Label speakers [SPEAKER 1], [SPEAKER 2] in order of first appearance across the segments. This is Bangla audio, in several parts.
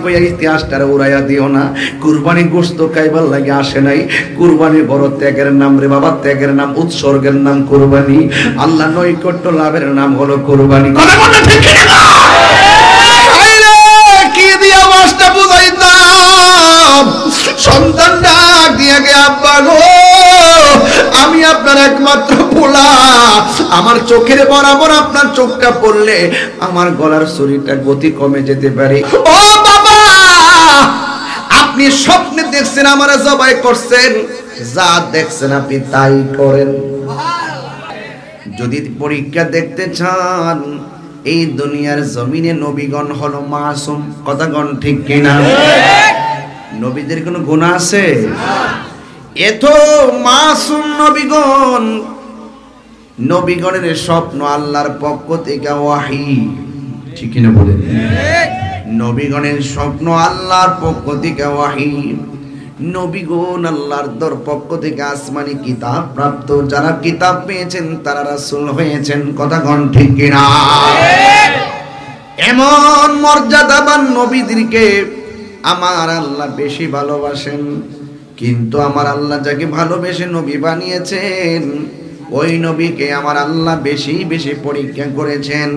[SPEAKER 1] কইয়া ইতিহাসটারে উড়াইয়া দিও না। কুরবানি গোশত খাইবার লাগে আসে নাই, কুরবানি বড় ত্যাগের নাম রে বাবা, ত্যাগের নাম, উৎসর্গের নাম কুরবানি। আল্লাহ নৈকট্য লাভের নাম হলো কুরবানি। কথা বলতে ঠিক না? কি দিয়া মাসটা বুঝাইতাম? সন্তান ডাক দিয়ে গে, আব্বা গো আমি আপনার একমাত্র পোলা, আমার চোখের বরাবর আপনার চোখটা পড়লে আমার গলার ছুরিটা গতি কমে যেতে পারে। ও বাবা, আপনি স্বপ্নে দেখছেন আমারে জবাই করছেন, যা দেখছেন আপনি তাই করেন। যদি পরীক্ষা দেখতে চান, এই দুনিয়ার জমিনে নবীগণ হলো মাসুম। কথাগণ ঠিক কিনা? নবীদের কোনো গুনাহ আছে? এত মাসুম নবীগণ, নবীগণের স্বপ্ন আল্লাহর পক্ষ থেকে ওয়াহী। ঠিক কিনা বলেন? নবীগণের স্বপ্ন আল্লাহর পক্ষ থেকে ওয়াহী। নবীগণ আল্লাহর পক্ষ থেকে আসমানি কিতাব প্রাপ্ত, যারা কিতাব পেয়েছেন তারা রাসূল হয়েছেন। কথাগণ ঠিক কিনা? এমন মর্যাদাবান নবীদেরকে আমার আল্লাহ বেশি ভালোবাসেন। কিন্তু আমার আল্লাহ যাকে ভালোবেসে নবী বানিয়েছেন, ওই নবীকে আমার আল্লাহ বেশি বেশি পরীক্ষা করেছেন।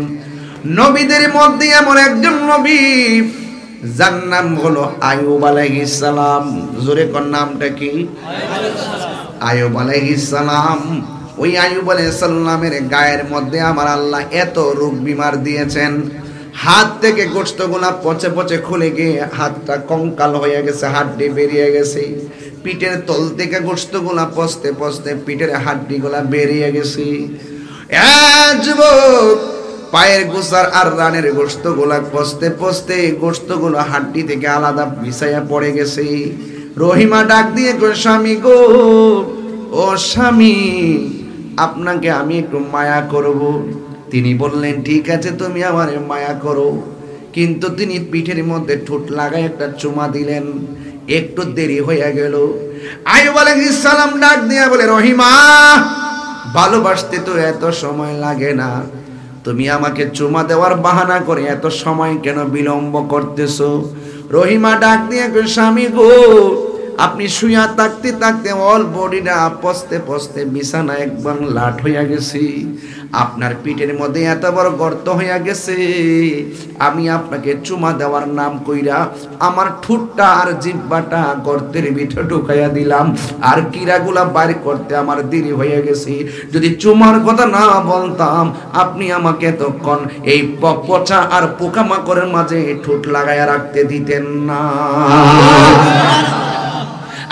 [SPEAKER 1] নবীদের মধ্যে এমন একজন নবী যার নাম হলো আইয়ুব আলাইহিস সালাম। জোরে কোন নামটা কি? আইয়ুব আলাইহিস সালাম। ওই আইয়ুব আলাইহিস সালামের গায়ের মধ্যে আমার আল্লাহ এত রোগ বিমার দিয়েছেন, হাত থেকে গোশতগুলা পচে পচে খুলে গিয়ে হাতটা কঙ্কাল হয়ে গেছে, হাড্ডি বেরিয়ে গেছে। পিঠের তল থেকে গোশতগুলা পচতে পচতে পিঠের হাড্ডিগুলা বেরিয়ে গেছে। যুবক, পায়ের গোছার আর রানের গোশতগুলা পচতে পচতে গোশতগুলো হাড্ডি থেকে আলাদা বিছাইয়া পড়ে গেছে। রহিমা ডাক দিয়ে কয়, স্বামী গো, ও স্বামী, আপনাকে আমি একটু মায়া করব। তিনি বললেন, ঠিক আছে তুমি আমারে মায়া করো। কিন্তু তিনি পিঠের মধ্যে ঠোঁট লাগায় একটা চুমা দিলেন। একটু দেরি হয়ে গেল। আইয়ুব আলাইহিস সালাম ডাক দিয়া বলে, রহিমা, ভালোবাসতে তো এত সময় লাগে না, তুমি আমাকে চুমা দেওয়ার বাহানা করে এত সময় কেন বিলম্ব করতেছো? রহিমা ডাক দিয়ে কয়, স্বামী গো, আপনি শুয়া থাকতে থাকতে অল বডিটা পচতে পচতে বিছানা একবার লাট হইয়া গেছি, আপনার পিঠের মধ্যে এত বড় গর্ত হইয়া গেছে। আমি আপনাকে চুমা দেওয়ার নাম কইরা আমার ঠোঁটটা আর জিহ্বাটা গর্তের ভিতরে ঢুকাইয়া দিলাম, আর কিরাগুলা বাইর করতে আমার দেরি হয়ে গেছে। যদি চুমার কথা না বলতাম, আপনি আমাকে এতক্ষণ এই পচা আর পোকামাকড়ের মাঝে ঠোঁট লাগাইয়া রাখতে দিতেন না।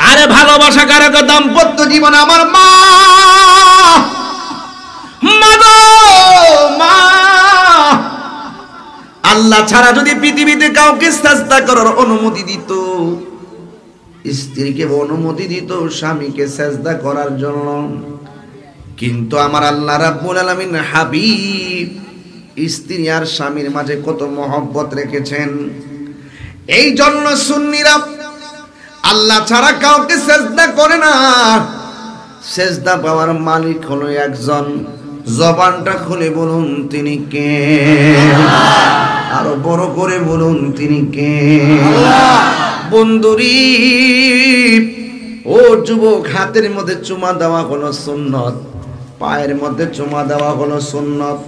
[SPEAKER 1] আরে ভালোবাসা কারক দাম্পত্য জীবন। আমার মা, আল্লাহ ছাড়া যদি পৃথিবীতে কাউকে সাজদা করার অনুমতি দিত, স্ত্রীকে অনুমতি দিত স্বামীকে সাজদা করার জন্য, কিন্তু আমার আল্লাহ রাব্বুল আলামিন হাবিব স্ত্রী আর স্বামীর মাঝে কত মহব্বত রেখেছেন। এই জন্য সুন্নিরা আল্লাহ ছাড়া কাউকে সেজদা করে না। সেজদা পাওয়ার মালিক হলো একজন। জবানটা খুলে বলুন তিনি কে? আরো বড় করে বলুন তিনি কে? বন্ধুরি, ও যুবক, হাতের মধ্যে চুমা দেওয়া হলো সুন্নত, পায়ের মধ্যে চুমা দেওয়া হলো সুন্নত।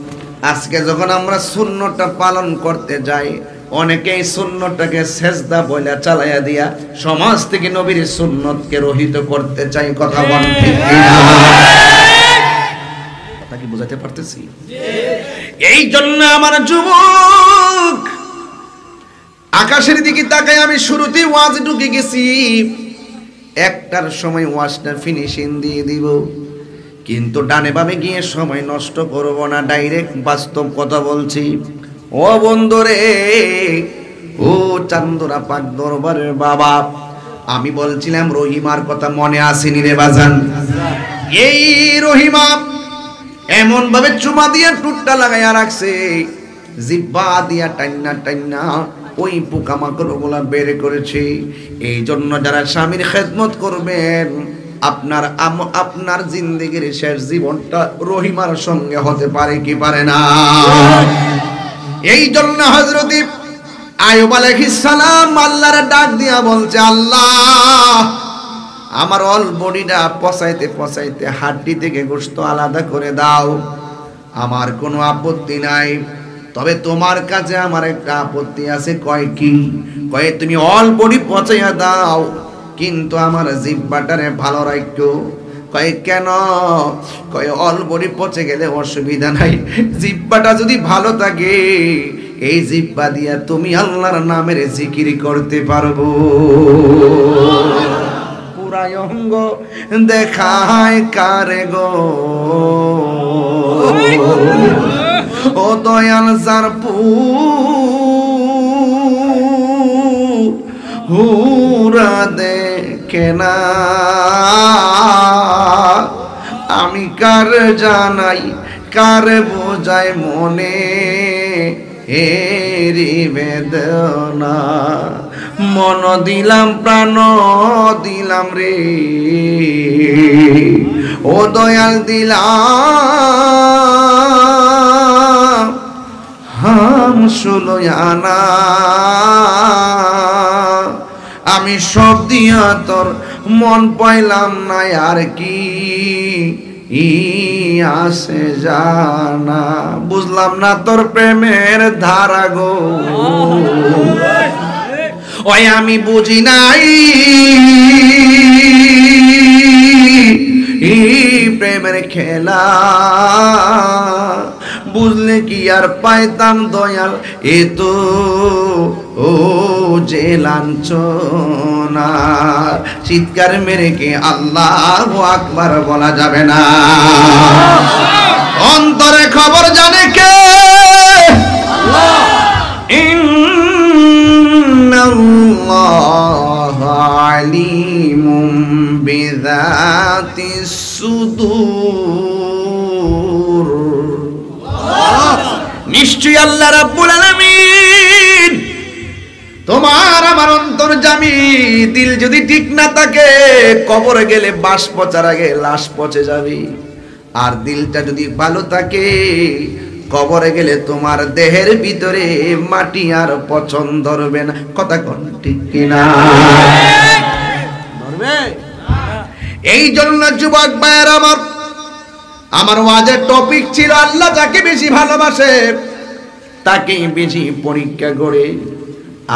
[SPEAKER 1] আজকে যখন আমরা সুন্নতটা পালন করতে যাই, অনেকেই সুন্নতটাকে সেজদা বলে চালাইয়া দিয়া সমাজ থেকে নবীর সুন্নতকে রহিত করতে চাই। কথা বল ঠিক কিনা? কথা কি বুঝাতে পারতেছি? এই জন্য আমার যুবক, আকাশের দিকে তাকাই আমি শুরুতে ওয়াজ ঢুকে গেছি, একটার সময় ওয়াজটা ফিনিশিং দিয়ে দিব, কিন্তু ডানে বামে গিয়ে সময় নষ্ট করব না, ডাইরেক্ট বাস্তব কথা বলছি। ও বন্ধুরে, ও চান্দরা পাক দরবারের বাবা, আমি বলছিলাম রহিমার কথা মনে আসেনি রে বাজান? এই রহিমা এমন ভাবে চুমা দিয়ে টুটটা লাগাইয়া রাখছে, জিহ্বা দিয়া টাইনা টাইনা ওই পোকামাকড় গুলা বের করেছে। এই জন্য যারা স্বামীর খেদমত করবেন, আপনার জিন্দেগির শেষ জীবনটা রহিমার সঙ্গে হতে পারে কি পারে না? এই জন্য হযরত আইয়ুব আলাইহিস সালাম আল্লাহর ডাক দিয়া বলছে, আল্লাহ আমার অল বডিটা পচাইতে পচাইতে হাড্ডি থেকে গোশত আলাদা করে দাও, আমার কোনো আপত্তি নাই, তবে তোমার কাছে আমার একটা আপত্তি আছে। কয় কি? কয় তুমি অল বডি পচাইয়া দাও কিন্তু আমার জিহ্বাটারে ভালো রাখো। কয় কেন? কয় অল বডি পচে গেলে অসুবিধা নাই, জিহ্বাটা যদি ভালো থাকে এই জিহ্বা দিয়া তুমি আল্লাহর নামের জিকির করতে পারবো। পুরাই অঙ্গ দেখায় কারে গো, ও দয়াল যার পুরা দেখে না, আমি কার জানাই কার বোঝাই মনে এরি বেদনা, মন দিলাম প্রাণ দিলাম রে, ও দয়াল দিলাম হাম সুলয়ানা, আমি সব দিয়া তোর মন পাইলাম না, আর কি আসে জানা, বুঝলাম না তোর প্রেমের ধারা গো, ওই আমি বুঝি নাই প্রেমের খেলা, বুঝলে কি আর পাইতাম দয়াল এ তো ও যে লাঞ্ছনা, চিৎকার মেরে কে আল্লাহু আকবার বলা যাবে না। অন্তরে খবর জানে কে? আল্লাহ। ইন্নাল্লাহা আলিমুম বিযাতিস সুদূর, নিশ্চয়ই আল্লাহ রাব্বুল আলামিন তোমার আমার অন্তর্যামী। দিল যদি ঠিক না থাকে কবরে গেলে বাঁশ পচার আগে লাশ পচে যাবে, আর দিলটা যদি ভালো থাকে কবরে গেলে তোমার দেহের ভিতরে মাটি আর পচন ধরবে না। কথা কোন ঠিক কিনা? ধরবে? এই জন্য যুবক ভাইয়ের আমার ওয়াজের টপিক ছিল আল্লাহ যাকে বেশি ভালোবাসে তাকেই বেশি পরীক্ষা করে।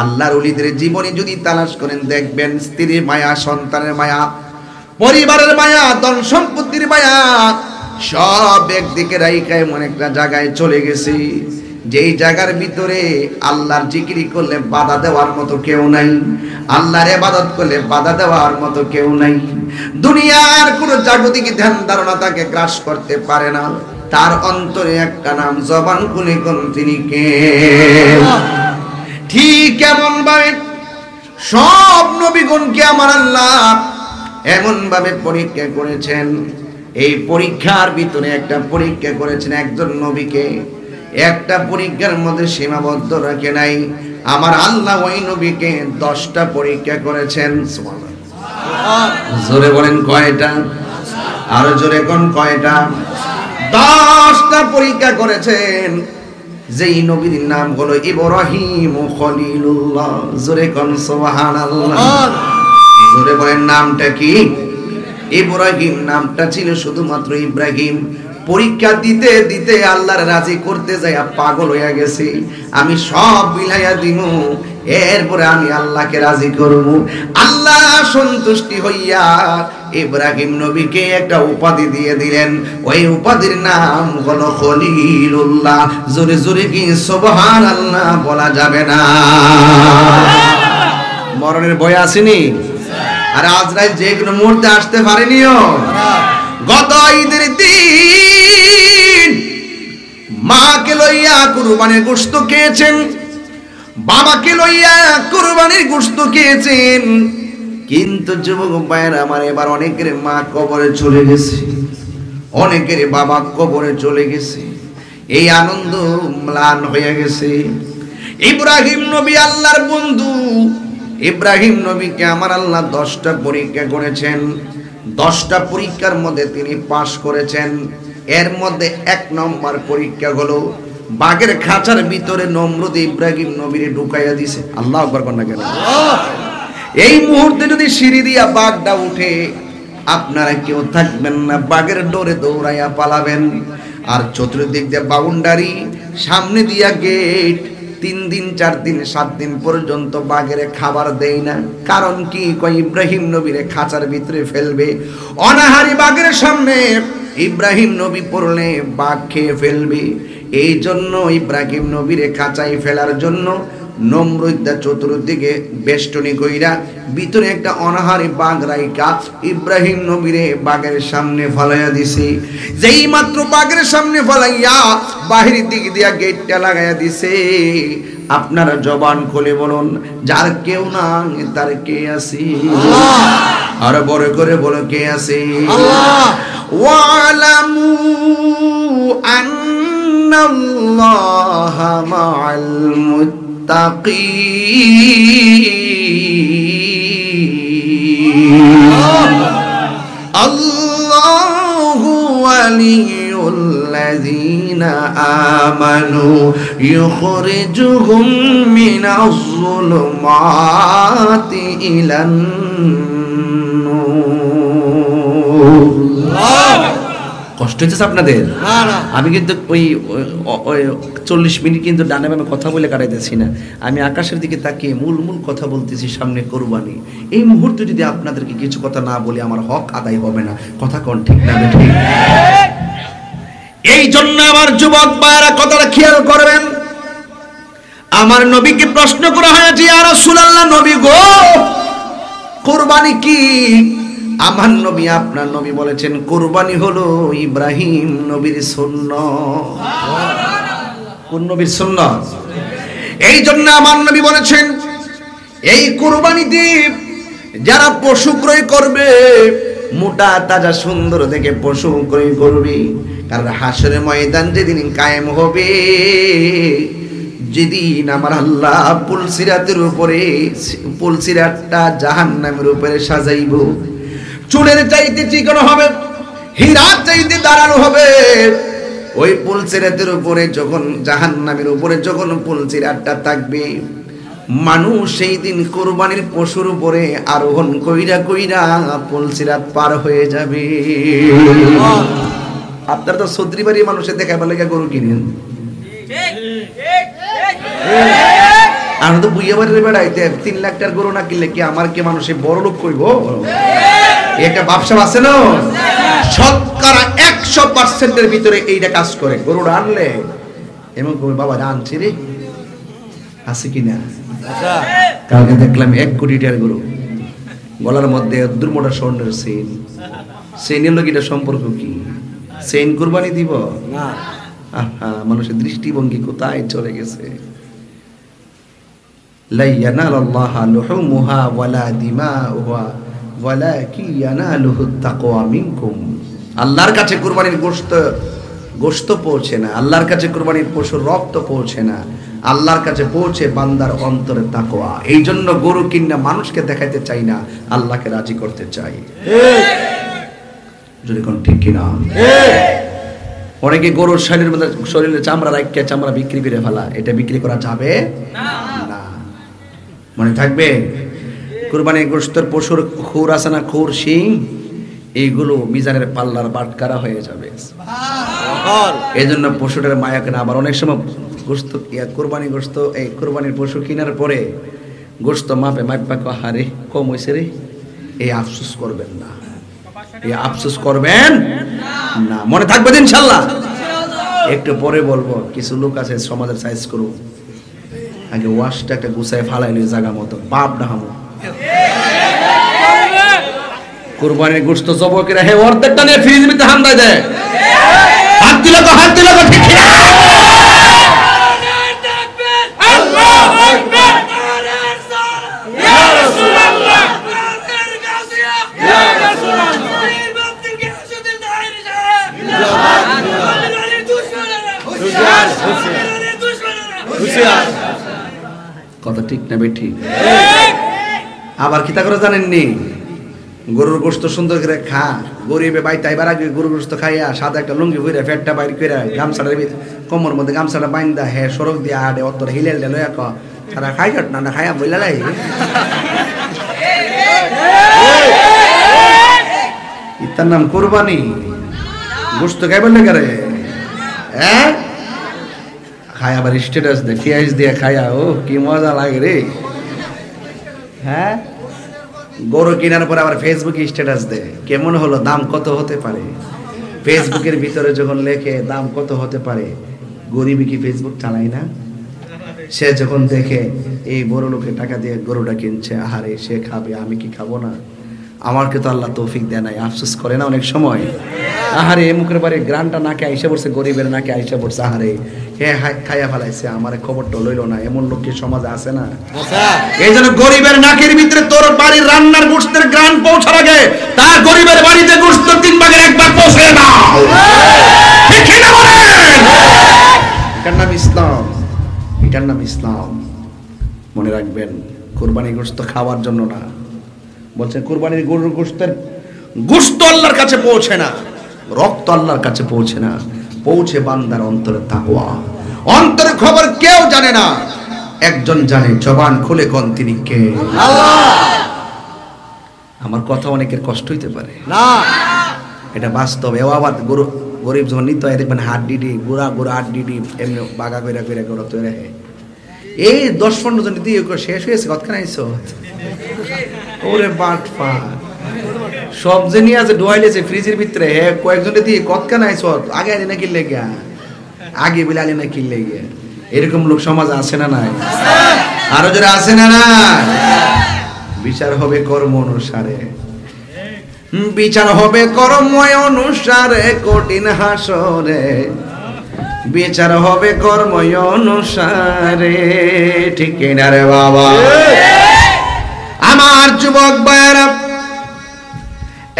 [SPEAKER 1] আল্লাহর ওলিদের জীবনী যদি তালাশ করেন দেখবেন স্ত্রীর মায়া, সন্তানের মায়া, পরিবারের মায়া, ধন সম্পত্তির মায়া সব একদিকে রাইখা এমন একটা জায়গায় চলে গেছে যেই জায়গার ভিতরে আল্লাহর জিকিরি করলে বাধা দেওয়ার মতো কেউ নাই, আল্লাহর ইবাদত করলে বাধা দেওয়ার মতো কেউ নাই। দুনিয়ার কোনো জাগতিক ধ্যান ধারণা তাকে গ্রাস করতে পারে না। তার অন্তরে একটা নাম, জবান খুলে কোন তিনি কে। ঠিক এমন ভাবে সব নবীগণকে আমার আল্লাহ এমন ভাবে পরীক্ষা করেছেন। এই পরীক্ষার ভিতরে একটা পরীক্ষা করেছেন একজন নবীকে, একটা পরীক্ষার মধ্যে সীমাবদ্ধ রাখে নাই। আমার আল্লাহ ওই নবীকে 10টা পরীক্ষা করেছেন। জোরে বলেন কয়টা? আরো জোরে কোন কয়টা? 10টা পরীক্ষা করেছেন। যেই নবীর নাম হলো ইব্রাহিম খলিলুল্লাহ। জোরে কোন সুবহানাল্লাহ। জোরে বলেন নামটা কি? ইব্রাহিম নামটা ছিল শুধুমাত্র ইব্রাহিম। পরীক্ষা দিতে দিতে আল্লাহর রাজি করতে যাইয়া পাগল হইয়া গেছি, আমি সব বিলাইয়া দিমু, এরপরে আমি আল্লাহকে রাজি করব। আল্লাহ সন্তুষ্টি হইয়া ইব্রাহিম নবীকে একটা উপাধি দিয়ে দিলেন। ওই উপাধির নাম হলো খলিলুল্লাহ। জোরে জোরে কি সুবহানাল্লাহ বলা যাবে না? মরণের ভয় আসেনি? আর আজরাইল যে কোনো মুহূর্তে আসতে পারেনিও। গত ঈদের দিন মাকে লইয়া কুরবানির গোশত খেয়েছেন, বাবাকে লইয়া কুরবানির গোশত খেয়েছেন, কিন্তু যুবক ভাইয়েরা আমার এবার অনেকের মা কবরে চলে গেছে, অনেকের বাবা কবরে চলে গেছে। এই আনন্দ ম্লান হয়ে গেছে। ইব্রাহিম নবী আল্লাহর বন্ধু, ইব্রাহিম নবীকে আমার আল্লাহ 10টা পরীক্ষা করেছেন। 10টা পরীক্ষার মধ্যে তিনি পাশ করেছেন। এর মধ্যে 1 নম্বর পরীক্ষা হলো বাঘের খাঁচার ভিতরে নমরুদ ইব্রাহিম নবীরে ঢুকাইয়া দিছে। আল্লাহু আকবার কন্যা কেন? এই মুহূর্তে যদি সিঁড়ি দিয়া বাঘটা উঠে, আপনারা কেউ থাকবেন না, বাঘের ডোরে দৌড়াইয়া পালাবেন। আর চতুর্দিক দিয়ে বাউন্ডারি, সামনে দিয়া গেট। 3 দিন 4 দিন 7 দিন পর্যন্ত বাঘের খাবার দেই না। কারণ কি? কই ইব্রাহিম নবীরে খাঁচার ভিতরে ফেলবে। অনাহারি বাঘের সামনে ইব্রাহিম নবী পড়লে বাঘ খেয়ে ফেলবে। এই জন্য ইব্রাহিম নবীরে খাঁচায় ফেলার জন্য নমরুদা চতুর্দিকে বেষ্টনী কইরা ভিতরে একটা অনাহারি বাঘ রাইকা ইব্রাহিম নবীরে বাঘের সামনে ফলাইয়া দিছে। যেই মাত্র বাঘের সামনে ফলাইয়া বাহির দিক দিয়া গেটটা লাগাইয়া দিছে, আপনারা জবান খুলে বলুন, যার কেউ না তার কে আছে? আর বড় করে বলো, কে আছে? আল্লাহ। ওয়ালামু আন্নাল্লাহা মাআল মুত্তাকিন। আল্লাহু ওয়ালিয়ুল্লাযীনা আমানু ইউখরিজুহুম মিনাজ যুলুমাতি ইলান নূর। কষ্ট হচ্ছে আপনাদের? আমি কিন্তু ওই 40 মিনিট কিন্তু ডানে বামে কথা বলে কাটাইতেছি না। আমি আকাশের দিকে তাকিয়ে মূল কথা বলতেছি, সামনে কোরবানি। এই মুহূর্তে যদি আপনাদেরকে কিছু কথা না বলি আমার হক আদায় হবে না। কথা কোন ঠিক না ঠিক? এই জন্য আমার যুবক ভাইরা কথাটা খেয়াল করবেন। আমার নবীকে প্রশ্ন করা হয়েছে, ইয়া রাসূলুল্লাহ, নবী গো, কোরবানি কি? আমার নবী, আপনার নবী বলেছেন কুরবানি হলো ইব্রাহিম নবীর সুন্নাত। কোন নবীর সুন্নাত? এই জন্য আমার নবী বলেছেন এই কুরবানিতে যারা পশু ক্রয় করবে, মোটা তাজা সুন্দর দেখে পশু ক্রয় করবে। কারণ হাসরের ময়দান যেদিন কায়েম হবে, যেদিন আমার আল্লাহ পুলসিরাতের উপরে, পুলসিরাতটা জাহান্নামের উপরে সাজাইব। চুলের চাইতে চিকন হবে, হীরার চাইতে দাঁড়ানো হবে। ওই পুলসিরাতের উপরে যখন, জাহান্নামের উপরে যখন পুলসিরাতটা থাকবে, মানুষ সেই দিন কুরবানির পশুর উপরে আরোহণ কইরা কইরা পুলসিরাত পার হয়ে যাবে। আপনারা তো সৌদি বাড়ির মানুষের দেখাবার লেগে গরু কিনেন, আমরা তো বুইয়া বাড়ির বেড়াইতে 3 লাখ টাকার গরু না কিনলে কি আমার কি মানুষে বড় লোক কইব? একটা ব্যবসা আছে না, শতকরা 100% ভিতরে এইটা কাজ করে। গরু আনলে এমন কই, বাবা আনছি রে, আছে কিনা? কালকে দেখলাম 1 কোটি টাকার গরু, গলার মধ্যে দুর্মোটা স্বর্ণের চেইন। চেইনের লোক এটা সম্পর্ক কি? চেইন কুরবানি দিব না? মানুষের দৃষ্টিভঙ্গি কোথায় চলে গেছে। লা ইয়ানালাল্লাহা লুহুমুহা ওয়ালা দিমাউহা ওয়ালাকিন ইয়ানালুহুত তাকওয়া মিনকুম। আল্লাহর কাছে কুরবানির গোশত পৌঁছে না, আল্লাহর কাছে কুরবানির পশুর রক্ত পৌঁছে না, আল্লাহর কাছে পৌঁছে বান্দার অন্তরে তাকওয়া। এই জন্য গরু কিনা মানুষকে দেখাইতে চাই না, আল্লাহকে রাজি করতে চাই। যদি কোন ঠিক কিনা? অনেকে গরুর শরীরে চামড়া রাখিয়া চামড়া বিক্রি করে ফেলা, এটা বিক্রি করা যাবে না। মনে থাকবে, কুরবানির গোশতের পশুর খুর আছে না, খুর শিং, এইগুলো মিজানের পাল্লার বাটকারা হয়ে যাবে। এই জন্য পশুটার মায়া কেনা। আবার অনেক সময় গোশত, কুরবানি গোশত, এই কুরবানির পশু কেনার পরে গোশত মাপে হারে কম হয়েছে রে, এই আফসোস করবেন না, এই আফসোস করবেন না। মনে থাকবে ইনশাআল্লাহ। একটু পরে বলবো, কিছু লোক আছে সমাজের সাইজ করু, আগে ওয়াশটা একটা গুছায় ফালাইলে জায়গা মতো পাপ না হামো। কুরবানির গোশত জবকেরা হে অর্ধেকটা নিয়ে ফ্রিজ ভিতরে হামদায় দেয়। হাত দিল তো, হাত দিল তো, ঠিক না? আল্লাহু আকবার, ইয়া রাসূলুল্লাহ, ইয়া রাসূলুল্লাহ, কথা ঠিক না বেঠি? আবার কি তা করে জানেননি, গরুর গোশত সুন্দর করে খা, গরিবে ভাই তাই বার আগে গরু গোশত খাইয়া সাদা একটা লুঙ্গি পরে ফ্যাটটা বাইর করে গামছাটা কোমর মধ্যে গামছাটা বাইন্দা হে সড়ক দিয়ে আড়ে অত হিলেল দিল এক তারা খাই কাট না খাইয়া বইলা লাই ইতার নাম কুরবানি গোশত খাই বললে করে হ্যাঁ খায় আবার স্ট্যাটাস দে পেঁয়াজ দিয়ে খায়া ও কি মজা লাগে রে হ্যাঁ গরু কেনার পর আবার ফেসবুকে স্ট্যাটাস দে কেমন হলো দাম কত হতে পারে ফেসবুকের ভিতরে যখন লেখে দাম কত হতে পারে গরিবই কি ফেসবুক চালায় না সে যখন দেখে এই বড় লোকের টাকা দিয়ে গরুটা কিনছে আহারে সে খাবে আমি কি খাবো না আমাকে তো আল্লাহ তৌফিক দেয় নাই আফসোস করে না অনেক সময় আহারে এই মুখের বাড়ি গ্রানটা নাকে আইসা পড়ছে গরিবের নাকে আইসা পড়ছে আহারে হে খাইয়া ফেলাইছে আমার খবরটা লইল না এমন লোক কি সমাজে আছে না এই জন্য গরিবের নাকের ভিতরে তোর বাড়ির রান্নার গোশতের গ্রান পৌঁছার আগে তার গরিবের বাড়িতে গোশত 3 ভাগের 1 ভাগ পৌঁছে দাও ঠিক কি না বলেন এটার নাম ইসলাম এটার নাম ইসলাম মনে রাখবেন কুরবানি গোশত খাওয়ার জন্য না বলছেন কুরবানির গরুর গোশতের গোশত আল্লাহর কাছে পৌঁছে না রক্ত আল্লাহর কাছে পৌঁছে না পৌঁছে বান্দার অন্তরে তাকওয়া অন্তরের খবর কেউ জানে না একজন জানে জবান খুলে কোন তিনি কে আল্লাহ আমার কথা অনেকের কষ্ট হইতে পারে না এটা বাস্তব এও আবার গরিব যখন নিতে হয় দেখবেন হাড্ডিডি গুড়া গুড়া হাড্ডিডি এমনি বাগা কইরা কইরা করে তৈরি হয় এই 10-15 জন দিয়ে শেষ হয়েছে কতখানি আইছো ওরে বাটপা সব যে নিয়ে আছে ডোয়াইলেছে ফ্রিজের ভিতরে হে কয়েকজনে দিয়ে কতখানি আইছো আগে আলি না কিনলে গিয়া আগে বিলে আলি না কিনলে গিয়া এরকম লোক সমাজ আছে না নাই আরো যারা আছে না না বিচার হবে কর্ম অনুসারে বিচার হবে কর্ম অনুসারে কঠিন হাসরে বিচার হবে কর্ম অনুসারে ঠিক না রে বাবা আমার যুবক ভাইরা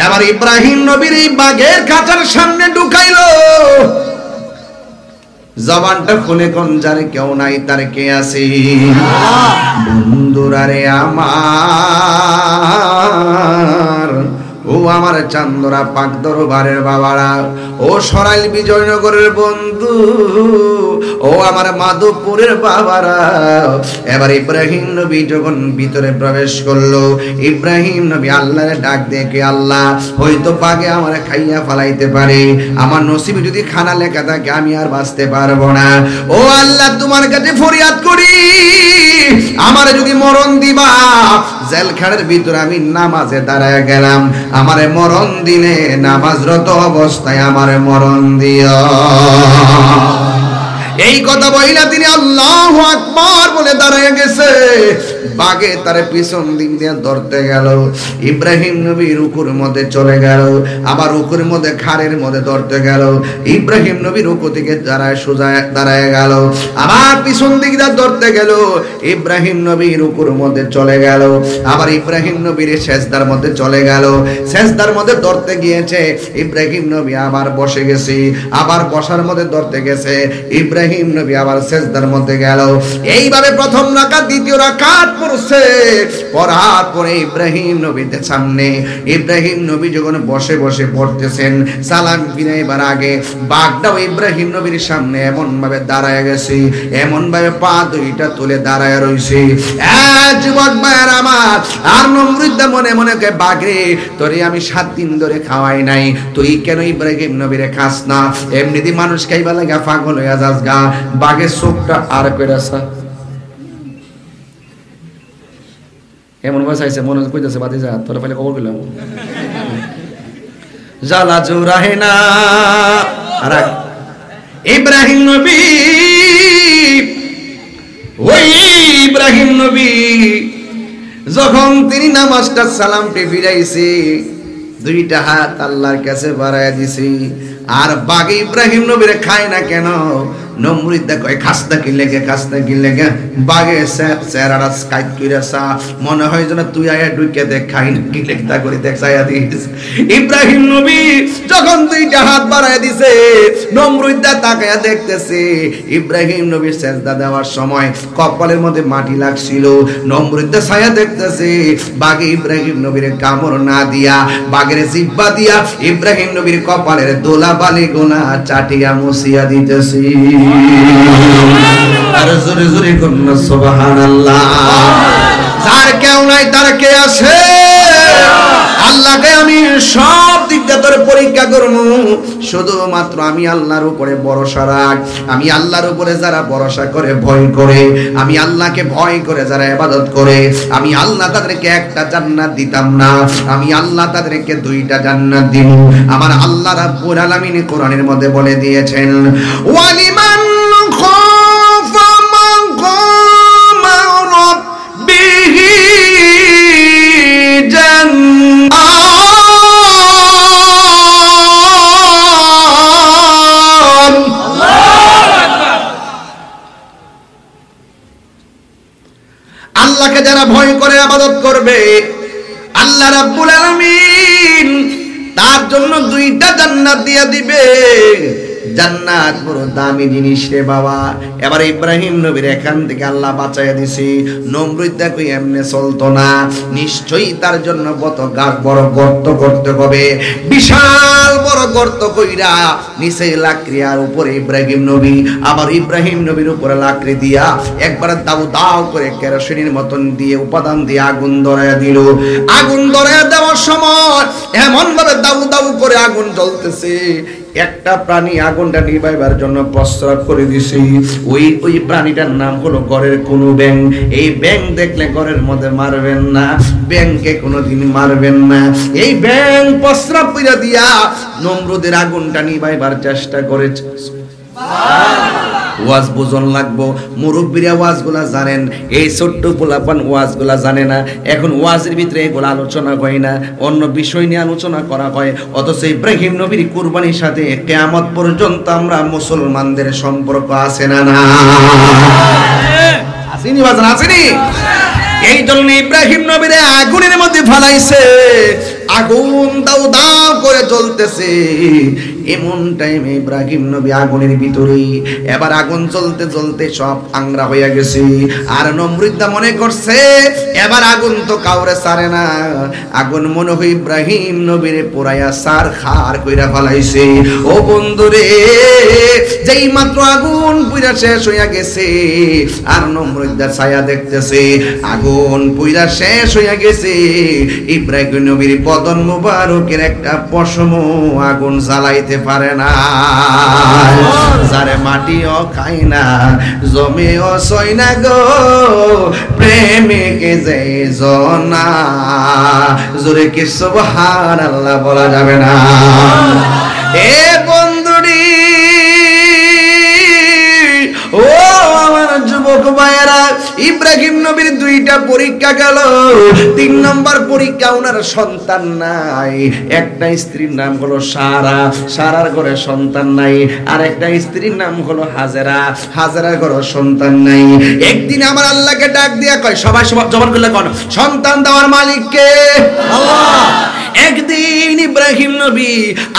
[SPEAKER 1] এবার ইব্রাহিম নবীর এই বাগের খাঁচার সামনে ঢুকাইলো জবানটা খুলে কোন যারে কেউ নাই তার কে আছে বন্ধুরা রে আমার ও আমার চান্দরা পাক দরবারের বাবারা ও সরাইল বিজয়নগরের বন্ধু ও আমার মাধবপুরের বাবারা এবার ইব্রাহিম নবী যখন ভিতরে প্রবেশ করলো ইব্রাহিম নবী আল্লাহর ডাক দেখে আল্লাহ হয়তো পাগে আমার খাইয়া ফলাইতে পারে আমার নসিবে যদি খানা লেখা থাকে আমি আর বাঁচতে পারবো না ও আল্লাহ তোমার কাছে ফরিয়াদ করি আমার যদি মরণ দিবা জেলখানার ভিতরে আমি নামাজে দাঁড়ায় গেলাম আমারে মরণ দিনে নামাজরত অবস্থায় আমারে মরণ দিও এই কথা বইলা তিনি আল্লাহু আকবার বলে দাঁড়ায় গেছে বাগে তার পিছন দিক দিয়ে ধরতে গেল ইব্রাহিম নবী রুকুর মধ্যে চলে গেল আবার রুকুর মধ্যে খাড়ের মধ্যে ধরতে গেল ইব্রাহিম নবী রুকু থেকে দাঁড়ায় সোজা দাঁড়ায় গেল আবার পিছন দিক দিয়ে ধরতে গেল ইব্রাহিম নবী রুকুর মধ্যে চলে গেল আবার ইব্রাহিম নবীর সেজদার মধ্যে চলে গেল সেজদার মধ্যে ধরতে গিয়েছে ইব্রাহিম নবী আবার বসে গেছে আবার বসার মধ্যে ধরতে গেছে ইব্রাহিম নবী আবার সেজদার মধ্যে গেল এইভাবে প্রথম রাকাত দ্বিতীয় রাকাত পড়ছে পড়ার পরে ইব্রাহিম নবীর সামনে ইব্রাহিম নবী যখন বসে বসে পড়তেছেন সালাম ফিরাইবার আগে বাঘটাও ইব্রাহিম নবীর সামনে এমন ভাবে দাঁড়ায় গেছে এমন ভাবে পা দুইটা তুলে দাঁড়ায় রইছে যুবক ভাইয়ের আমার আর নমরুদ্দা মনে মনে কে বাঘরে তোরে আমি 7 দিন ধরে খাওয়াই নাই তুই কেন ইব্রাহিম নবীরে খাস না এমনিতে মানুষ খাইবা লাগা পাগল হয়ে যাস গা বাঘের চোখটা আর পেরাসা এমন ভাষা আইছে মনে কইতাছে বাদি যা তোরা পরে খবর পেলাম জালা জুরাহে না আর ইব্রাহিম নবী ওই ইব্রাহিম নবী যখন তিনি নামাজটা সালামটি ফিরাইছে দুইটা হাত আল্লাহর কাছে বাড়ায়া দিছি আর বাগে ইব্রাহিম নবীরে খায় না কেন নমরুদ দেখো খাস্তা কি লেগে বাগে চেহারাটা স্কাইপ কইরাছা মনে হয় যেন তুই আয়া ঢুকে দেখ খাই না কি লেখতা করে দেখ ছায়া দিস। ইব্রাহিম নবী যখন দুইটা হাত বাড়ায় দিছে নমরুদ তাকায়া দেখতেছে ইব্রাহিম নবীর সেজদা দেওয়ার সময় কপালের মধ্যে মাটি লাগছিল। নমরুদ ছায়া দেখতেছে বাগে ইব্রাহিম নবীর কামড় না দিয়া বাগের জিহ্বা দিয়া ইব্রাহিম নবীর কপালের দোলা বালি গোনা চাটিয়া মুছিয়া দিতেছি। আর জোরে জোরে কোন সুবহানাল্লাহ। যার কেউ নাই তার কে আছে? আল্লাহকে আমি সব দিক দিয়ে তোর পরীক্ষা করব, শুধুমাত্র আমি আল্লাহর উপরে ভরসা রাখ। আমি আল্লাহর উপরে যারা ভরসা করে ভয় করে, আমি আল্লাহকে ভয় করে যারা ইবাদত করে, আমি আল্লাহ তাদেরকে একটা জান্নাত দিতাম না, আমি আল্লাহ তাদেরকে দুইটা জান্নাত দিব। আমার আল্লাহ রাব্বুল আলামিন কোরআনের মধ্যে বলে দিয়েছেন ওয়ালিমান খাফা মাকামা রাব্বিহি আল্লাহকে যারা ভয় করে ইবাদত করবে আল্লাহ রাব্বুল আলামিন তার জন্য দুইটা জান্নাত দিয়ে দিবে। জান্নাত বড় দামি জিনিস রে বাবা। এবার ইব্রাহিম নবীর এখান থেকে আল্লাহ বাঁচাইয়া দিছি। নমরুদ দেখো এমনি চলতো না, নিশ্চয়ই তার জন্য বড় গর্ত করতে হবে। বিশাল বড় গর্ত কইরা নিচে লাকড়ি আর উপরে ইব্রাহিম নবী, আবার ইব্রাহিম নবীর উপরে লাকড়ি দিয়া একবার দাউ দাউ করে কেরোসিনের মতন দিয়ে উপাদান দিয়ে আগুন ধরাইয়া দিল। আগুন ধরাইয়া দেওয়ার সময় এমন ভাবে দাউ দাউ করে আগুন জ্বলতেছে, একটা প্রাণী আগুনটা নিভাইবার জন্য প্রস্রাব করে দিছে। ওই প্রাণীটার নাম হলো ঘরের কোনো ব্যাং। এই ব্যাং দেখলে ঘরের মধ্যে মারবেন না, ব্যাংকে কোনোদিন মারবেন না। এই ব্যাং প্রস্রাব করে দিয়া নমরুদের আগুনটা নিভাইবার চেষ্টা করেছে। ওয়াজ বুঝন লাগবো, মুরব্বীরা ওয়াজগুলা জানেন, এই ছোট্ট পোলাপান ওয়াজগুলা জানে না। এখন ওয়াজের ভিতরে এগুলো আলোচনা হয় না, অন্য বিষয় নিয়ে আলোচনা করা হয়। অথচ ইব্রাহিম নবীর কুরবানির সাথে কিয়ামত পর্যন্ত আমরা মুসলমানদের সম্পর্ক আছে না? না আসেনি বাজান, আসেনি? এই জন্য ইব্রাহিম নবীর আগুনের মধ্যে ফালাইছে, আগুন দাউ দাউ করে জ্বলতেছে। এমন টাইমে ইব্রাহিম নবী আগুনের ভিতরেই, এবার আগুন জ্বলতে জ্বলতে সব আংরা হইয়া গেছে। আর নমরুদ মনে করছে এবার আগুন তো কাউরে ছাড়ে না, আগুন মনে হয় ইব্রাহিম নবীর পোড়াইয়া সার খার কইরা ফেলাইছে। ও বন্ধুরে, যেই মাত্র আগুন পুইরা শেষ হইয়া গেছে আর নমরুদ ছায়া দেখতেছে আগুন পুইরা শেষ হইয়া গেছে, ইব্রাহিম নবীর বদন মুবারকের একটা পশম আগুন জ্বালাইতে পারে না। যারে মাটিও খায় না, জমিও সয় না গো, প্রেমিকে যে জনা, জোরে কি সুবহানাল্লাহ বলা যাবে না? এ বন্ধুরি, ও আমার যুবক ভাইয়েরা, ইব্রাহিম নবীর দুইটা পরীক্ষা গেল। 3 নম্বর পরীক্ষা, ওনার সন্তান নাই। একটা স্ত্রীর নাম হলো সারা, সারার ঘরে সন্তান নাই। আর একটা স্ত্রীর নাম হলো হাজেরা, হাজেরার ঘরে সন্তান নাই। একদিন আমার আল্লাহকে ডাক দিয়া কয়, সবাই জবান করলে কোন সন্তান দেওয়ার মালিক কে? আল্লাহ। একদিন ইব্রাহিম নবী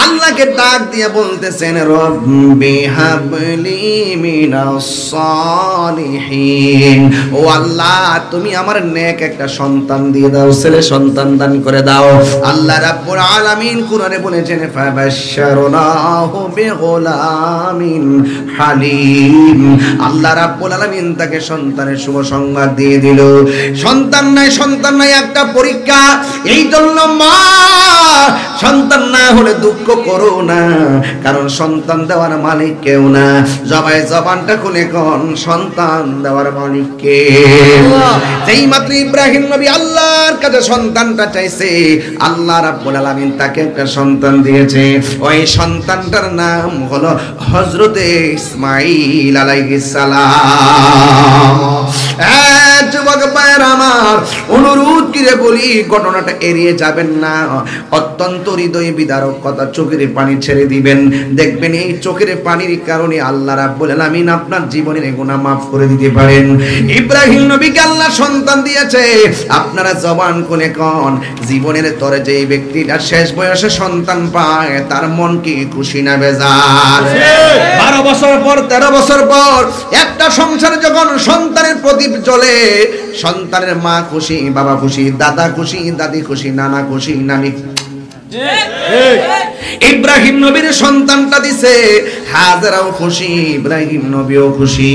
[SPEAKER 1] আল্লাহকে ডাক দিয়ে বলতেছেন, রব্বি হাবলি মিনাস সালিহিন, ও আল্লাহ তুমি আমার নেক একটা সন্তান দিয়ে দাও, ছেলে সন্তান দান করে দাও। আল্লাহ রাব্বুল আলামিন কুরআনে বলেছেন, ফাবাশশারনাহু বিগুলামিন হালিম, আল্লাহ রাব্বুল আলামিন তাকে সন্তানের শুভ সংবাদ দিয়ে দিল। সন্তান নাই একটা পরীক্ষা। এই জন্য মা, সন্তান না হলে দুঃখ করো না, কারণ সন্তান দেওয়ার মালিক কেউ না। সবাই জবানটা খুলে কোন সন্তান দেওয়ার মালিক কে? যেই মাত্র ইব্রাহিম নবী আল্লাহর কাছে সন্তানটা চাইছে, আল্লাহ রাব্বুল আলামিন তাকে একটা সন্তান দিয়েছে। ওই সন্তানটার নাম হলো হযরতে ইসমাঈল আলাইহিস সালাম। যুবক ভাইরা আমার, অনুরোধ কি ধীরে বলি, ঘটনাটা এড়িয়ে যাবেন না। অত্যন্ত হৃদয় বিদারক কথা, চোখের পানি ছেড়ে দিবেন, দেখবেন এই চোখের পানির কারণে আল্লাহ রাব্বুল আলামিন আপনার জীবনের গুনাহ মাফ করে দিতে পারেন। ইব্রাহিম নবীকে আল্লাহ সন্তান দিয়েছে, আপনারা জবান খুলে কোন, জীবনের তরে যে ব্যক্তিটা শেষ বয়সে সন্তান পায় তার মন কি খুশি না বেজার? 12 বছর পর 13 বছর পর একটা সংসারে যখন সন্তানের প্রদীপ জ্বলে, সন্তানের মা খুশি, বাবা খুশি, দাদা খুশি, দাদি খুশি, নানা খুশি, নানি। ইব্রাহিম নবীর সন্তানটা দিছে, হাজেরাও খুশি, ইব্রাহিম নবীও খুশি।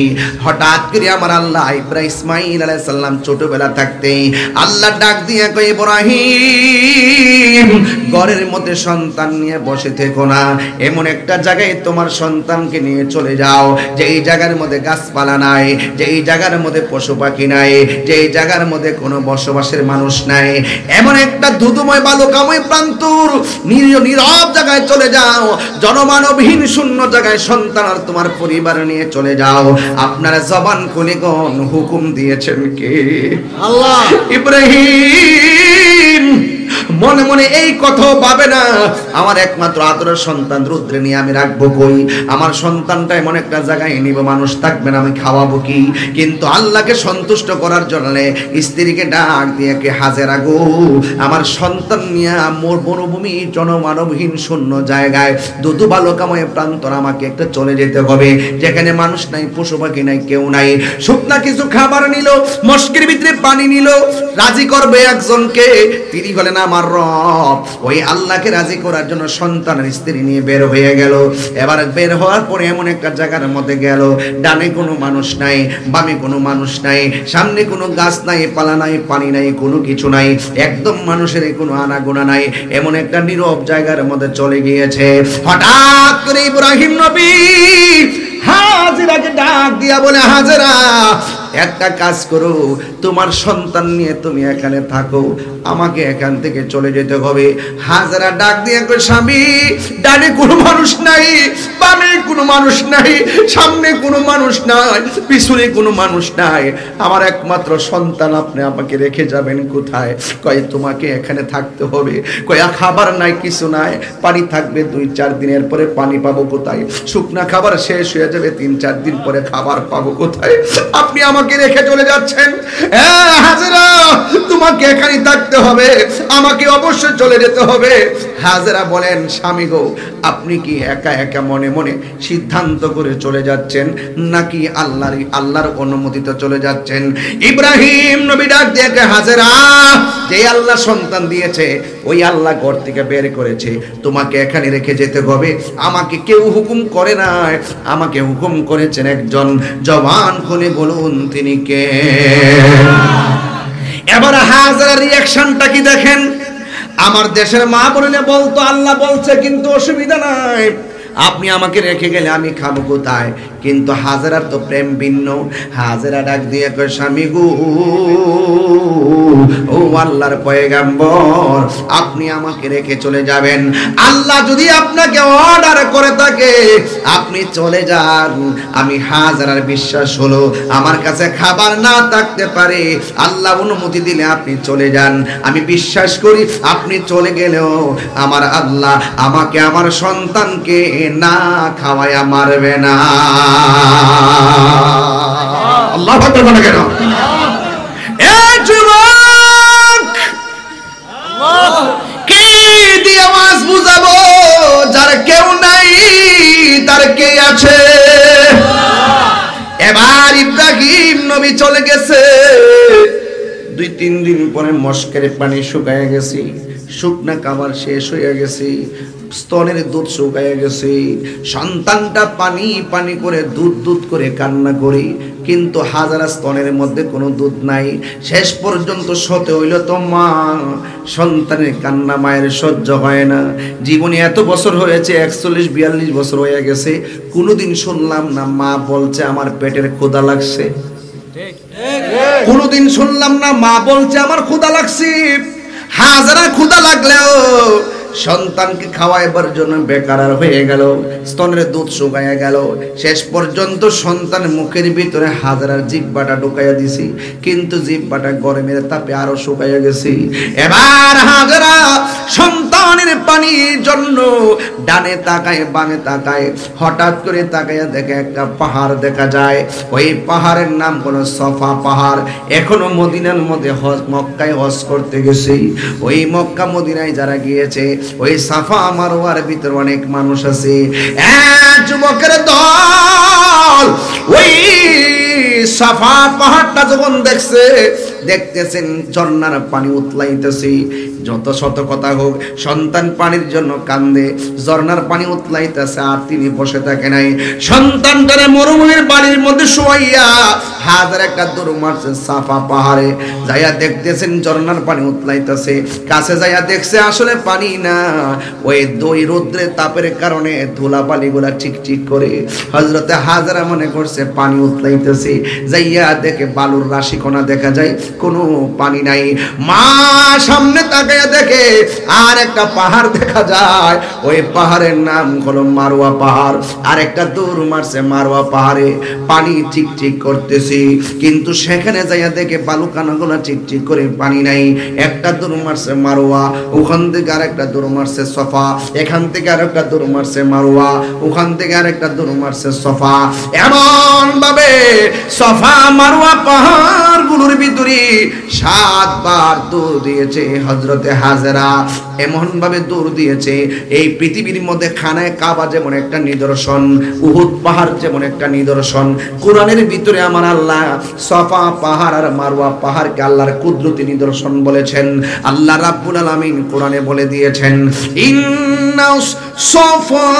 [SPEAKER 1] হঠাৎ করে আমার আল্লাহ ইসমাঈল আলাইহিস সালাম ছোটবেলা থাকতে আল্লাহ ডাক দিয়ে কয়, ইব্রাহিম ঘরের মধ্যে সন্তান নিয়ে বসে থেকো না, এমন একটা জায়গায় তোমার সন্তানকে নিয়ে চলে যাও যেই জায়গার মধ্যে গাছপালা নাই, যেই জায়গার মধ্যে পশু পাখি নাই, যেই জায়গার মধ্যে কোনো বসবাসের মানুষ নাই, এমন একটা ধুধুময় বালুকাময় প্রান্তর নীরব জায়গায় চলে যাও, জনমানবহীন শূন্য জায়গায় সন্তান আর তোমার পরিবার নিয়ে চলে যাও। আপনারা জবান খুলে কোন, হুকুম দিয়েছেন কে? আল্লাহ। ইব্রাহিম মনে মনে এই কথা ভাবে না, আমার একমাত্র আদরের সন্তান রুদ্রে নিয়ে আমি রাখবো কই, আমার সন্তানটা এমন একটা জায়গায় নিব, মানুষ থাকবে না, আমি খাওয়াবো কি? কিন্তু আল্লাহকে সন্তুষ্ট করার জন্য স্ত্রীকে ডাক দিয়ে কে, হাজেরা গো, আমার সন্তান নিয়ে মোর বনভূমি জনমানবহীন শূন্য জায়গায় দুধু বালকাময় প্রান্তর আমাকে একটা চলে যেতে হবে, যেখানে মানুষ নাই, পশু পাখি নাই, কেউ নাই। শুকনা কিছু খাবার নিল, মস্কের ভিতরে পানি নিল, রাজি করবে একজনকে, তিনি বলেন আমার রব। ওই আল্লাহকে রাজি করার জন্য সন্তানের স্ত্রী নিয়ে বের হয়ে গেল। এবার বের হওয়ার পরে এমন একটা জায়গার মধ্যে গেল, ডানে কোনো মানুষ নাই, বামে কোনো মানুষ নাই, সামনে কোনো গাছ নাই, পালা নাই, পানি নাই, কোনো কিছু নাই, একদম মানুষের কোনো আনাগোনা নাই, এমন একটা নীরব জায়গার মধ্যে চলে গিয়েছে। হঠাৎ করে ইব্রাহিম নবী হাজেরাকে ডাক দিয়া বলে, হাজেরা একটা কাজ করো, তোমার সন্তান নিয়ে তুমি এখানে থাকো, আমাকে এখান থেকে চলে যেতে হবে। হাজেরা ডাক দিয়ে কই, স্বামী ডানে কোনো মানুষ নাই, বামে কোনো মানুষ নাই, সামনে কোনো মানুষ নাই, পিছনে কোনো মানুষ নাই, আমার একমাত্র সন্তান, আপনি আমাকে রেখে যাবেন কোথায়? কয় তোমাকে এখানে থাকতে হবে। কয় খাবার নাই, কিছু নাই, পানি থাকবে 2-4 দিনের পরে পানি পাবো কোথায়? শুকনা খাবার শেষ হয়ে যাবে 3-4 দিন পরে, খাবার পাবো কোথায়? আপনি আমাকে রেখে চলে যাচ্ছেন? হাজেরা তোমাকে এখানে থাকতে হবে, আমাকে অবশ্যই চলে যেতে হবে। হাজেরা বলেন, স্বামী গো, আপনি কি একা একা মনে মনে সিদ্ধান্ত করে চলে যাচ্ছেন, নাকি আল্লাহর অনুমতিতে চলে যাচ্ছেন? ইব্রাহিম নবী ডাক দিয়ে, হাজেরা যে আল্লাহ সন্তান দিয়েছে ওই আল্লাহ ঘর থেকে বের করেছে, তোমাকে এখানে রেখে যেতে হবে, আমাকে কেউ হুকুম করে নাই, আমাকে হুকুম করেছেন একজন, জবান খুলে বলুন তিনি কে? এবার হাজেরার রিঅ্যাকশনটা কি দেখেন। আমার দেশের মা বোনেরা বলতো আল্লাহ বলছে, কিন্তু অসুবিধা নাই, আপনি আমাকে রেখে গেলে আমি খাবো কোথায়? কিন্তু হাজেরার তো প্রেম ভিন্ন। হাজেরা ডাক দিয়ে কয়, স্বামী গো, ও আল্লাহর পয়গাম্বর, আপনি আমাকে রেখে চলে যাবেন, আল্লাহ যদি আপনাকে অর্ডার করে থাকে আপনি চলে যান। আমি হাজেরার বিশ্বাস হলো, আমার কাছে খাবার না থাকতে পারে, আল্লাহ অনুমতি দিলে আপনি চলে যান, আমি বিশ্বাস করি আপনি চলে গেলেও আমার আল্লাহ আমাকে, আমার সন্তানকে না খাওয়ায়া মারবে না। আল্লাহ আকবার বলে কেন? এই যুবক, কি দিয়ে আওয়াজ বুঝাবো? যার কেউ নাই তার কে আছে? এবার ইব্রাহিম নবী চলে গেছে, 2-3 দিন পরে মস্কের পানি শুকায় গেছে, শুকনা খাবার শেষ হয়ে গেছে, স্তনের দুধ শুকায় গেছে, সন্তানটা পানি পানি করে দুধ করে কান্না করে, কিন্তু হাজারা স্তনের মধ্যে কোনো দুধ নাই। শেষ পর্যন্ত সতে হইল তো মা, সন্তানের কান্না মায়ের সহ্য হয় না। জীবনে এত বছর হয়েছে, 41-42 বছর হয়ে গেছে, কোনোদিন শুনলাম না মা বলছে আমার পেটের ক্ষুধা লাগছে, কোনোদিন শুনলাম না মা বলছে আমার ক্ষুধা লাগছে। হাজারা ক্ষুধা লাগলেও সন্তানকে খাওয়াইবার জন্য বেকার হয়ে গেল, স্তনের দুধ শুকাইয়া গেল। শেষ পর্যন্ত সন্তান মুখের ভিতরে হাজারার জিহ্বাটা ঢুকাইয়া দিছি, কিন্তু জিহ্বাটা গরমের তাপে আরো শুকাইয়া গেছে। এবার হাজারা সন্তানের পানির জন্য ডানে তাকায় বামে তাকায়, হঠাৎ করে তাকাইয়া দেখে একটা পাহাড় দেখা যায়। ওই পাহাড়ের নাম হলো সফা পাহাড়। এখনো মদিনার মধ্যে মক্কায় হজ করতে গেছে। ওই মক্কা মদিনায় যারা গিয়েছে, ওই সাফা মারওয়ার ভিতর অনেক মানুষ আছে। এক যুবকের দল ওই সাফা পাহাড়টা যখন দেখতেছেন ঝর্ণার পানি উতলাইতেছে। যত শত কথা হোক, সন্তান পানির জন্য কান্দে, ঝর্ণার পানি উতলাইতেছে, আর তিনি বসে থাকে নাই। সন্তানটারে মরুভূমির বাড়ির মধ্যে শোয়াইয়া হাজার একটা দৌড় মারছে সাফা পাহাড়ে। যাইয়া দেখতেছেন ঝর্ণার পানি উতলাইতেছে। কাছে যাইয়া দেখছে আসলে পানি না, ওই দুই রৌদ্রের তাপের কারণে ধুলাবালি গুলা চিকচিক করে। হযরতে হাজারা মনে করছে পানি উতলাইতেছে। যাইয়া দেখে বালুর রাশিকণা দেখা যায়, কোনো পানি নাই। মা সামনে তাকাইয়া দেখে আর একটা পাহাড় দেখা যায়। ওই পাহাড়ের নাম হলো মারওয়া পাহাড়। আর একটা দৌড় মারছে মারওয়া পাহাড়ে, পানি চিকচিক করতেছে। কিন্তু সেখানে যাইয়া দেখে বালুকানাগুলো চিকচিক করে, পানি নাই। একটা দৌড় মারছে মারওয়া, ওখান থেকে আর একটা দৌড় মারছে সফা, এখান থেকে আর একটা দৌড় মারছে মারওয়া, ওখান থেকে আর একটা দৌড় মারছে সফা। এমন ভাবে সফা মারওয়া পাহাড় গুলোর ভিতরে 7 বার দৌড় দিয়েছে হযরতে হাজেরা। এমন ভাবে দৌড় দিয়েছে, এই পৃথিবীর মধ্যে খানায় কাবা যেমন একটা নিদর্শন, উহুদ পাহাড় যেমন একটা নিদর্শন, কোরআনের ভিতরে আমার আল্লাহ সফা পাহাড় আর মারওয়া পাহাড়কে আল্লাহর কুদরতি নিদর্শন বলেছেন। আল্লাহ রাব্বুল আলামিন কোরআনে বলে দিয়েছেন, ইন্নাস সফা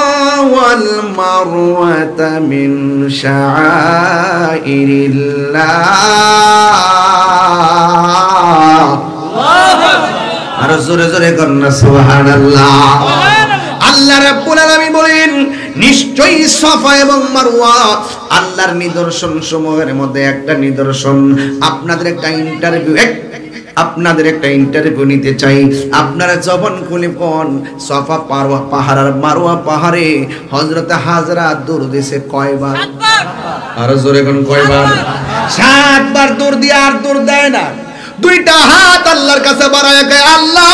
[SPEAKER 1] ওয়াল মারওয়াতা মিন শাআইরিল্লাহ। আর জোরে জোরে কন্যা সুবহানাল্লাহ। আল্লাহ রাব্বুল আলামিন বলেন, নিশ্চয়ই সফা এবং মারওয়া আল্লাহর নিদর্শন সমূহের মধ্যে একটা নিদর্শন। আপনাদের একটা ইন্টারভিউ নিতে চাই। আপনারা জবান খুলে কোন সফা পাহাড় আর মারওয়া পাহাড়ে হযরতে হাজরা দৌড় দিয়েছে কয়বার? আর জোরে কোন কয়বার? 7 বার দৌড় দিয়ে আর দৌড় দেয় না। দুইটা হাত আল্লাহর কাছে বাড়ায় কয়, আল্লাহ,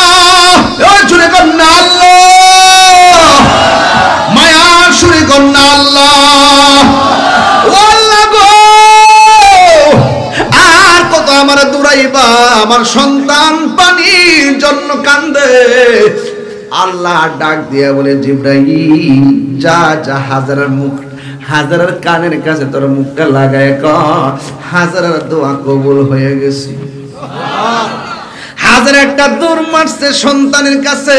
[SPEAKER 1] ওই জোরে কোন না আল্লাহ, মায়া সুরে কোন না আল্লাহ, ও আল্লাহ গো, আর কত আমার দৌড়াইবা? আমার সন্তান পানির জন্য কান্দে। আল্লাহ ডাক দিয়া বলে, জিবরাইল যা যা হাজারার কানের কাছে তোর মুখটা লাগায় কর, হাজারার দোয়া কবুল হয়ে গেছে। হাজার একটা দৌড় মারছে সন্তানের কাছে,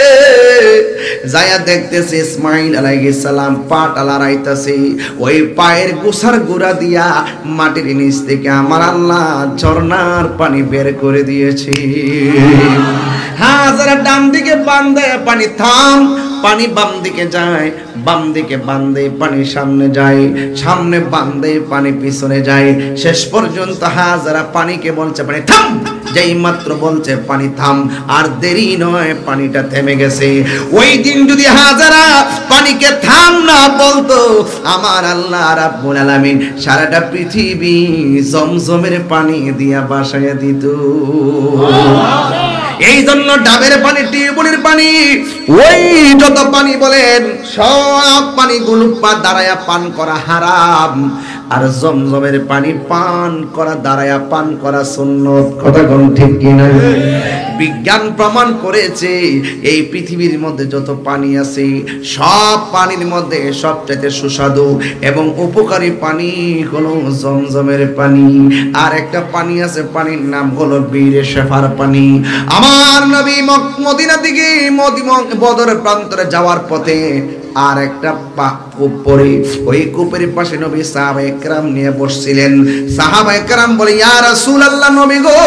[SPEAKER 1] যায়া দেখতেছে ইসমাইল আলাইহিস সালাম পাটা লড়াইতাছে। ওই পায়ের গোছার গুড়া দিয়া মাটির নিচ থেকে আমার আল্লাহ ঝর্ণার পানি বের করে দিয়েছে। হাজার ডান দিকে বান্দে পানি থাম, পানি বাম দিকে যায়, বাম দিকে বান্দে পানি সামনে যায়, সামনে বান্দে পানি পিছনে যায়। শেষ পর্যন্ত হাজারা পানিকে বলছে পানি থাম, যেই মাত্র বলছে পানি থাম, আর দেরি নয়, পানিটা থেমে গেছে। ওই দিন যদি হাজারা পানিকে থাম না বলতো, আমার আল্লাহ রাব্বুল আলামিন সারাটা পৃথিবী জমজমের পানি দিয়া বাসায় দিত। এই জন্য ডাবের পানি, টিউবওয়েলের পানি, ওই যত পানি বলেন সব পানিগুলো দাঁড়ায়া পান করা হারাম, আর জমজমের পানি পান করা দাঁড়ায়া পান করা সুন্নত। কথা কোন ঠিক কিনা? বিজ্ঞান প্রমাণ করেছে এই পৃথিবীর মধ্যে যত পানি আছে, সব পানির মধ্যে সবচেয়ে সুস্বাদু এবং উপকারী পানি হলো জমজমের পানি। আর একটা পানি আছে, পানির নাম হলো বীরে শেফার পানি। আমার নবী মদিনা থেকে বদর প্রান্তরে যাওয়ার পথে আর একটা কূপ পড়ে, ওই কূপের পাশে নবী সাহাবায়ে কেরাম নিয়ে বসছিলেন। সাহাবায়ে কেরাম বলে, ইয়া রাসূলুল্লাহ, নবী গো,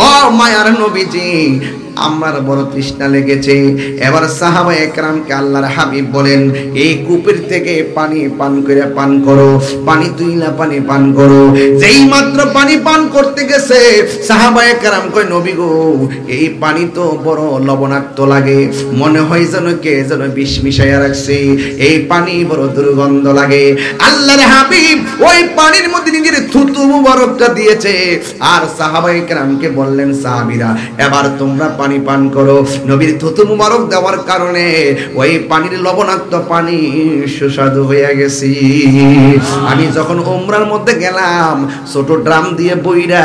[SPEAKER 1] ও মায়ার নবীজি, আমার বড় তৃষ্ণা লেগেছে। এবার সাহাবায়ে কেরামকে আল্লাহর হাবিব বলেন, এই কূপের থেকে পানি পান করে পান করো, পানি তুইলা পানি পান করো। যেই মাত্র পানি পান করতে গেছে, সাহাবায়ে কেরাম কয়, নবী গো, এই পানি তো বড় লবণাক্ত লাগে, মনে হয় যেন কে যেন বিষ মিশাইয়া রাখছে, এই পানি বড় দুর্গন্ধ লাগে। আল্লাহর হাবিব ওই পানির মধ্যে নিজের থুতু মুবারকটা দিয়েছে, আর সাহাবায়ে কেরামকে বললেন, সাহাবীরা, এবার তোমরা পানি পান করো। নবীর থুতু মুবারক দেওয়ার কারণে ওই পানির লবণাক্ত পানি সুস্বাদু হয়ে গেছে। আমি যখন উমরার মধ্যে গেলাম, ছোট ড্রাম দিয়ে বইরা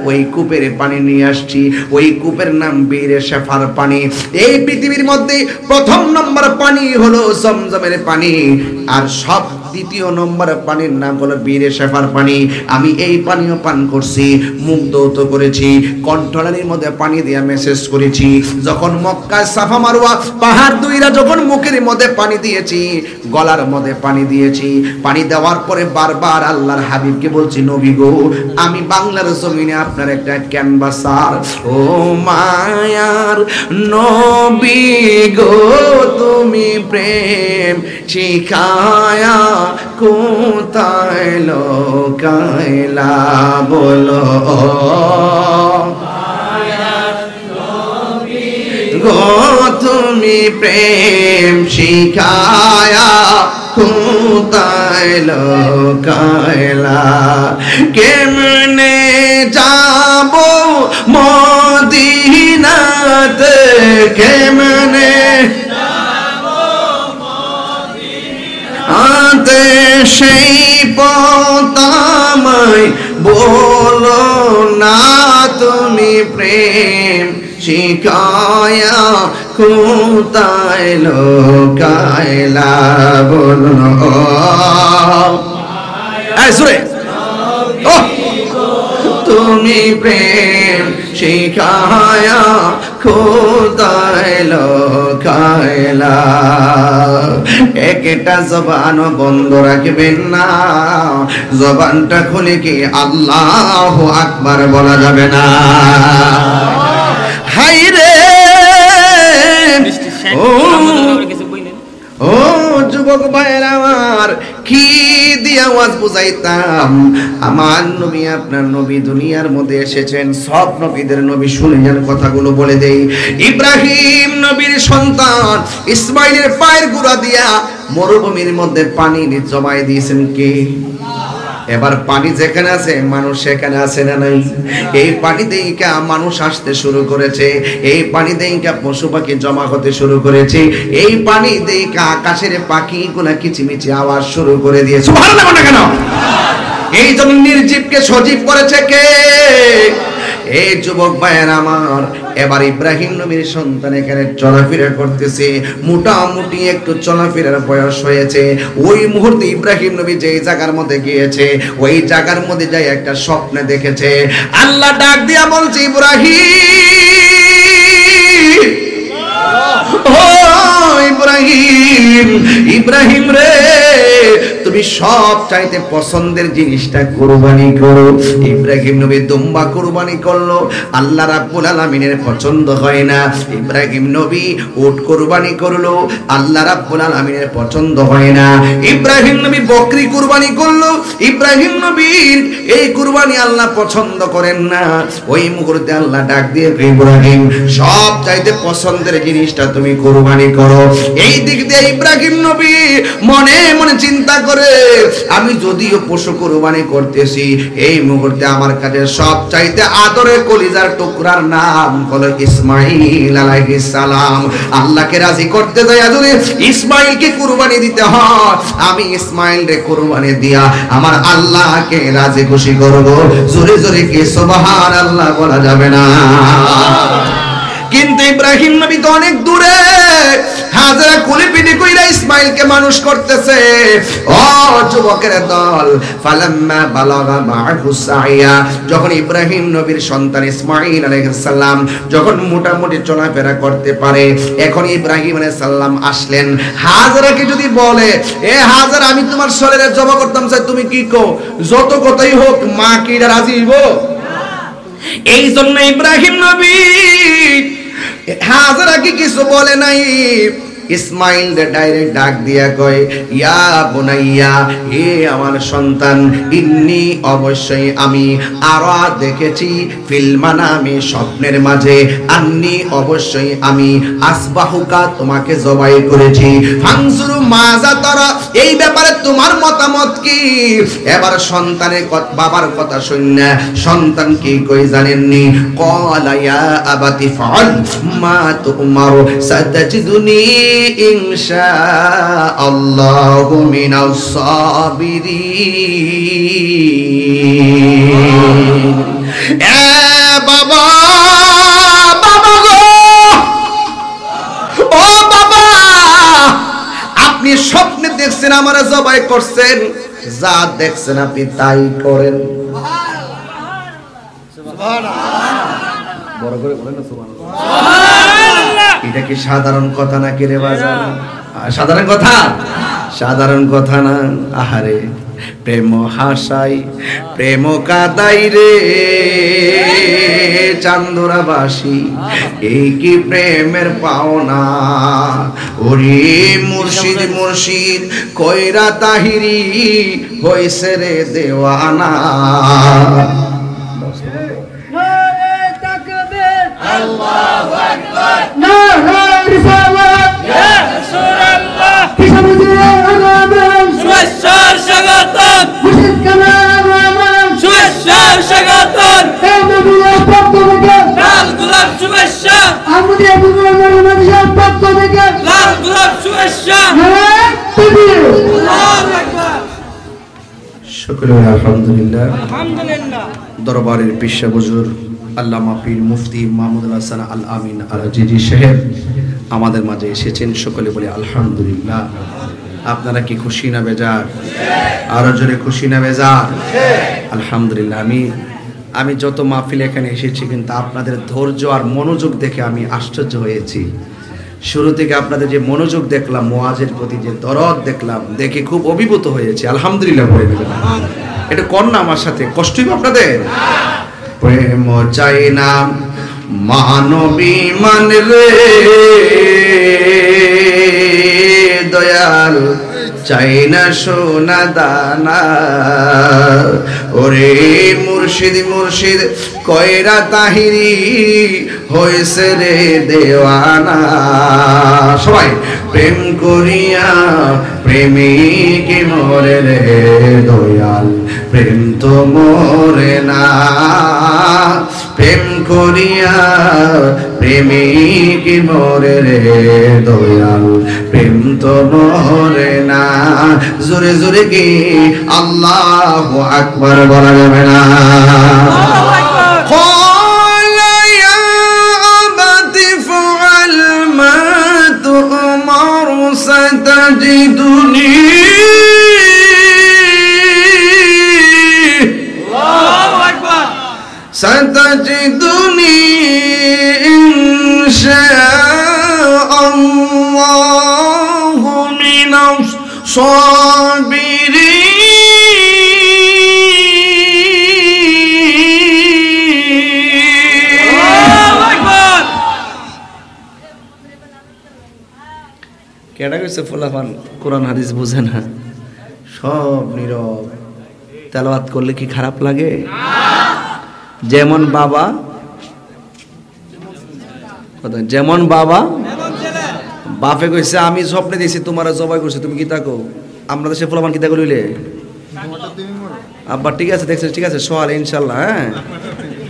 [SPEAKER 1] ওই কূপের পানি নিয়ে আসছি। ওই কূপের নাম বীরে শেফার পানি। এই পৃথিবীর মধ্যে প্রথম নম্বর পানি হলো জমজমের পানি, আর সব দ্বিতীয় নম্বর পানির নাম হলো বীরে শেফার পানি। আমি এই পানিও পান করছি, মুখ ধৌত করেছি, কণ্ঠনালীর মধ্যে পানি দিয়ে মেসেজ করেছি। যখন মক্কা সাফা মারওয়া পাহাড় দুইরা যখন মুখের মধ্যে পানি দিয়েছি, গলার মধ্যে পানি দিয়েছি, পানি দেওয়ার পরে বারবার আল্লাহর হাবিবকে বলছি, নবী গো, আমি বাংলার জমিনে আপনার একটা ক্যানভাসার। ও মায়ার নবী গো, তুমি প্রেম শিখায়া কোথায় লোকাইলা বলো, গো তুমি প্রেম শিখায়া কোথায় লোকাইলা, কেমনে যাব মদিনাতে, কেমনে আতে সেই পতামাই বলো না, তুমি প্রেম শিখায়া কোথায় লোকাইলা বলো। তুমি প্রেম শিখায়া কোথায় লোকাইলা, একটা জবান বন্ধ রাখবেন না, জবানটা খুলে কি আল্লাহু আকবার বলা যাবে না? হাই রে ও যুবক ভাইরা আমার, কি দিয়ে আওয়াজ বুঝাইতাম, আমার নবী আপনার নবী দুনিয়ার মধ্যে এসেছেন, সব নবীদের নবী শুনে যান, কথাগুলো বলে দেই। ইব্রাহিম নবীর সন্তান ইসমাইলের পায়ের গোড়া দিয়া মরুভূমির মধ্যে পানি জমাই দিয়েছেন কে? এবার পানি যেখানে আছে মানুষ সেখানে আছে না নাই? এই পানি দেইকা মানুষ আসতে শুরু করেছে, এই পানি দেইকা পশু পাখি জমা হতে শুরু করেছে, এই পানি দেইকা আকাশের পাখিগুলা কিচিমিচি আওয়াজ শুরু করে দিয়েছে। সুবহানাল্লাহ না কেন? এই জন্য নির্জীবকে সজীব করেছে কে? এই যুবক ভাইয়ের আমার, এবার ইব্রাহিম নবীর সন্তান এখানে চলাফেরা করতেছে, মোটামুটি একটু চলাফেরার বয়স হয়েছে। ওই মুহূর্তে ইব্রাহিম নবী যেই জায়গার মধ্যে গিয়েছে, ওই জায়গার মধ্যে যাই একটা স্বপ্নে দেখেছে। আল্লাহ ডাক দিয়া বলছে, ইব্রাহিম, ও ইব্রাহিম, ইব্রাহিম রে, তুমি সব চাইতে পছন্দের জিনিসটা কুরবানি করো। ইব্রাহিম নবী দুম্বা কুরবানি করলো, আল্লাহ রাব্বুল আলামিনের পছন্দ হয় না। ইব্রাহিম নবী উট কুরবানি করলো, আল্লাহ রাব্বুল আলামিনের পছন্দ হয় না। ইব্রাহিম নবী বকরি কুরবানি করলো, ইব্রাহিম নবীর এই কুরবানি আল্লাহ পছন্দ করেন না। ওই মুহূর্তে আল্লাহ ডাক দিয়ে, ইব্রাহিম, সব চাইতে পছন্দের জিনিসটা তুমি কুরবানি করো। এই দিক দিয়ে ইব্রাহিম নবী মনে মনে চিন্তা করে, আমি যদিও পশু কুরবানি করতেছি, এই মুহূর্তে আমার কাছে সব চাইতে আদরের কলিজার টুকরার নাম হলো ইসমাইল আলাইহিস সালাম। আল্লাহকে রাজি করতে যাই যদি ইসমাইলকে কুরবানি দিতে হয়, আমি ইসমাইল রে কুরবানি দিয়া আমার আল্লাহকে রাজি খুশি করব। জোরে জোরে কি সুবহানাল্লাহ বলা যাবে না? কিন্তু ইব্রাহিম নবী তো অনেক দূরে। হাজেরা কুলি পিটি কইরা ইসমাইলকে মানুষ করতেছে। ও যুবকের দল, ফালাম্মা বালাগা মা'হু সাইয়া, যখন ইব্রাহিম নবীর সন্তান ইসমাইল আলাইহিস সালাম যখন মোটামুটি চলাফেরা করতে পারে, এখন ইব্রাহিম আলাইহিস সালাম আসলেন। হাজেরাকে যদি বলে, এ হাজেরা আমি তোমার শরীরে জবা করতাম চাই, তুমি কি কো? যত কথাই হোক মা কি রাজি হইব? এই জন্য ইব্রাহিম নবী হাজেরা কি কিছু বলে নাই, ইসমাইল ডাইরেক্ট ডাক দিয়া কয়, ইয়া বুনাইয়া, হে আমার সন্তান, ইন্নি অবশ্যই আমি আরা দেখেছি, ফিল মানামি স্বপ্নের মাঝে, আন্নি অবশ্যই আমি আসবাহুকা তোমাকে জবাই করেছি, ফানজুরু মাজা তারা, এই ব্যাপারে তোমার মতামত কি? এবার সন্তানের বাবার কথা শুনে সন্তান কি কই জানেননি? ক্বালা ইয়া আবাতি ফাআল মা তুমারু সাতাজিদুনি ইনশাআল্লাহু মিনাস সাবিরিন। এ বাবা, বাবা গো, ও বাবা, আপনি স্বপ্নে দেখছেন আমারে জবাই করছেন, যা দেখছেন আপনি তাই করেন। সুবহানাল্লাহ, বড় করে বলেন না সুবহানাল্লাহ। এটা কি সাধারণ কথা নাকি রে বাজার? সাধারণ কথা? সাধারণ কথা না। আহারে, প্রেম হাসাই প্রেম কাদাই রে চান্দরাবাসী, এই কি প্রেমের পাওনা? ওরে মুর্শিদ মুর্শিদ কইরা তাহিরি হইছে রে দেওয়ানা।
[SPEAKER 2] আল্লাহু আকবার, নারে রিসালাত, ইয়া রাসূলুল্লাহ, কিসমুদ্দিন আনামান, শুভেচ্ছা স্বাগতম, মুর্শিদ কামাল রহমান, শুভেচ্ছা স্বাগতম, এই নবীর পক্ষ থেকে লাল গোলাপ শুভেচ্ছা, আমাদের বুজুর্গ নবীর পক্ষ থেকে লাল গোলাপ শুভেচ্ছা, নারে তাকবীর, আল্লাহু আকবার।
[SPEAKER 1] শুকর আলহামদুলিল্লাহ।
[SPEAKER 2] আলহামদুলিল্লাহ।
[SPEAKER 1] দরবারের পিসা বুজুর্গ আল্লামা পীর মুফতি মাহমুদুল হাসান আল আমিন আল আজিজি সাহেব আমাদের মাঝে এসেছেন, সকলে বলে আলহামদুলিল্লাহ। আপনারা কি খুশি না বেজার? আরো জোরে খুশি না বেজার? আলহামদুলিল্লাহ। আমি যত মাহফিল এখানে এসেছি, কিন্তু আপনাদের ধৈর্য আর মনোযোগ দেখে আমি আশ্চর্য হয়েছি। শুরু থেকে আপনাদের যে মনোযোগ দেখলাম, ওয়াজের প্রতি যে দরদ দেখলাম, দেখে খুব অভিভূত হয়েছে। আলহামদুলিল্লাহ বলে দিলেন। এটা কন্যা আমার সাথে কষ্টই আপনাদের? প্রেম চাই না মানবী মান রে দয়াল, চাই না সোনা দানা। ওরে মুর্শিদ মুর্শিদ কয়রা তাহিরি হইছে রে দেওয়ানা। সবাই প্রেম করিয়া প্রেমিক মরে রে দয়াল, প্রেম তো মরে না। প্রেম করিয়া প্রেমিক মরে রে দয়াল, প্রেম তো মরে না। জোরে জোরে কি আল্লাহু আকবার বলা যাবে না? ستجدني الله أكبر ستجدني إن شاء الله من الصابرين কেডা কইছে ফুলাফান কোরআন হাদিস বুঝে না, সব নীরব। তেলাওয়াত করলে কি খারাপ লাগে? যেমন বাবা, যেমন বাবা বাপে কইছে আমি স্বপ্নে দিয়েছি তোমার জবাই করছে, তুমি কি তাকো? আমরা দেশে ফুলাফান কি তাকো লইলে আব্বা ঠিক আছে দেখছে, ঠিক আছে সোয়াল ইনশাল্লাহ। হ্যাঁ,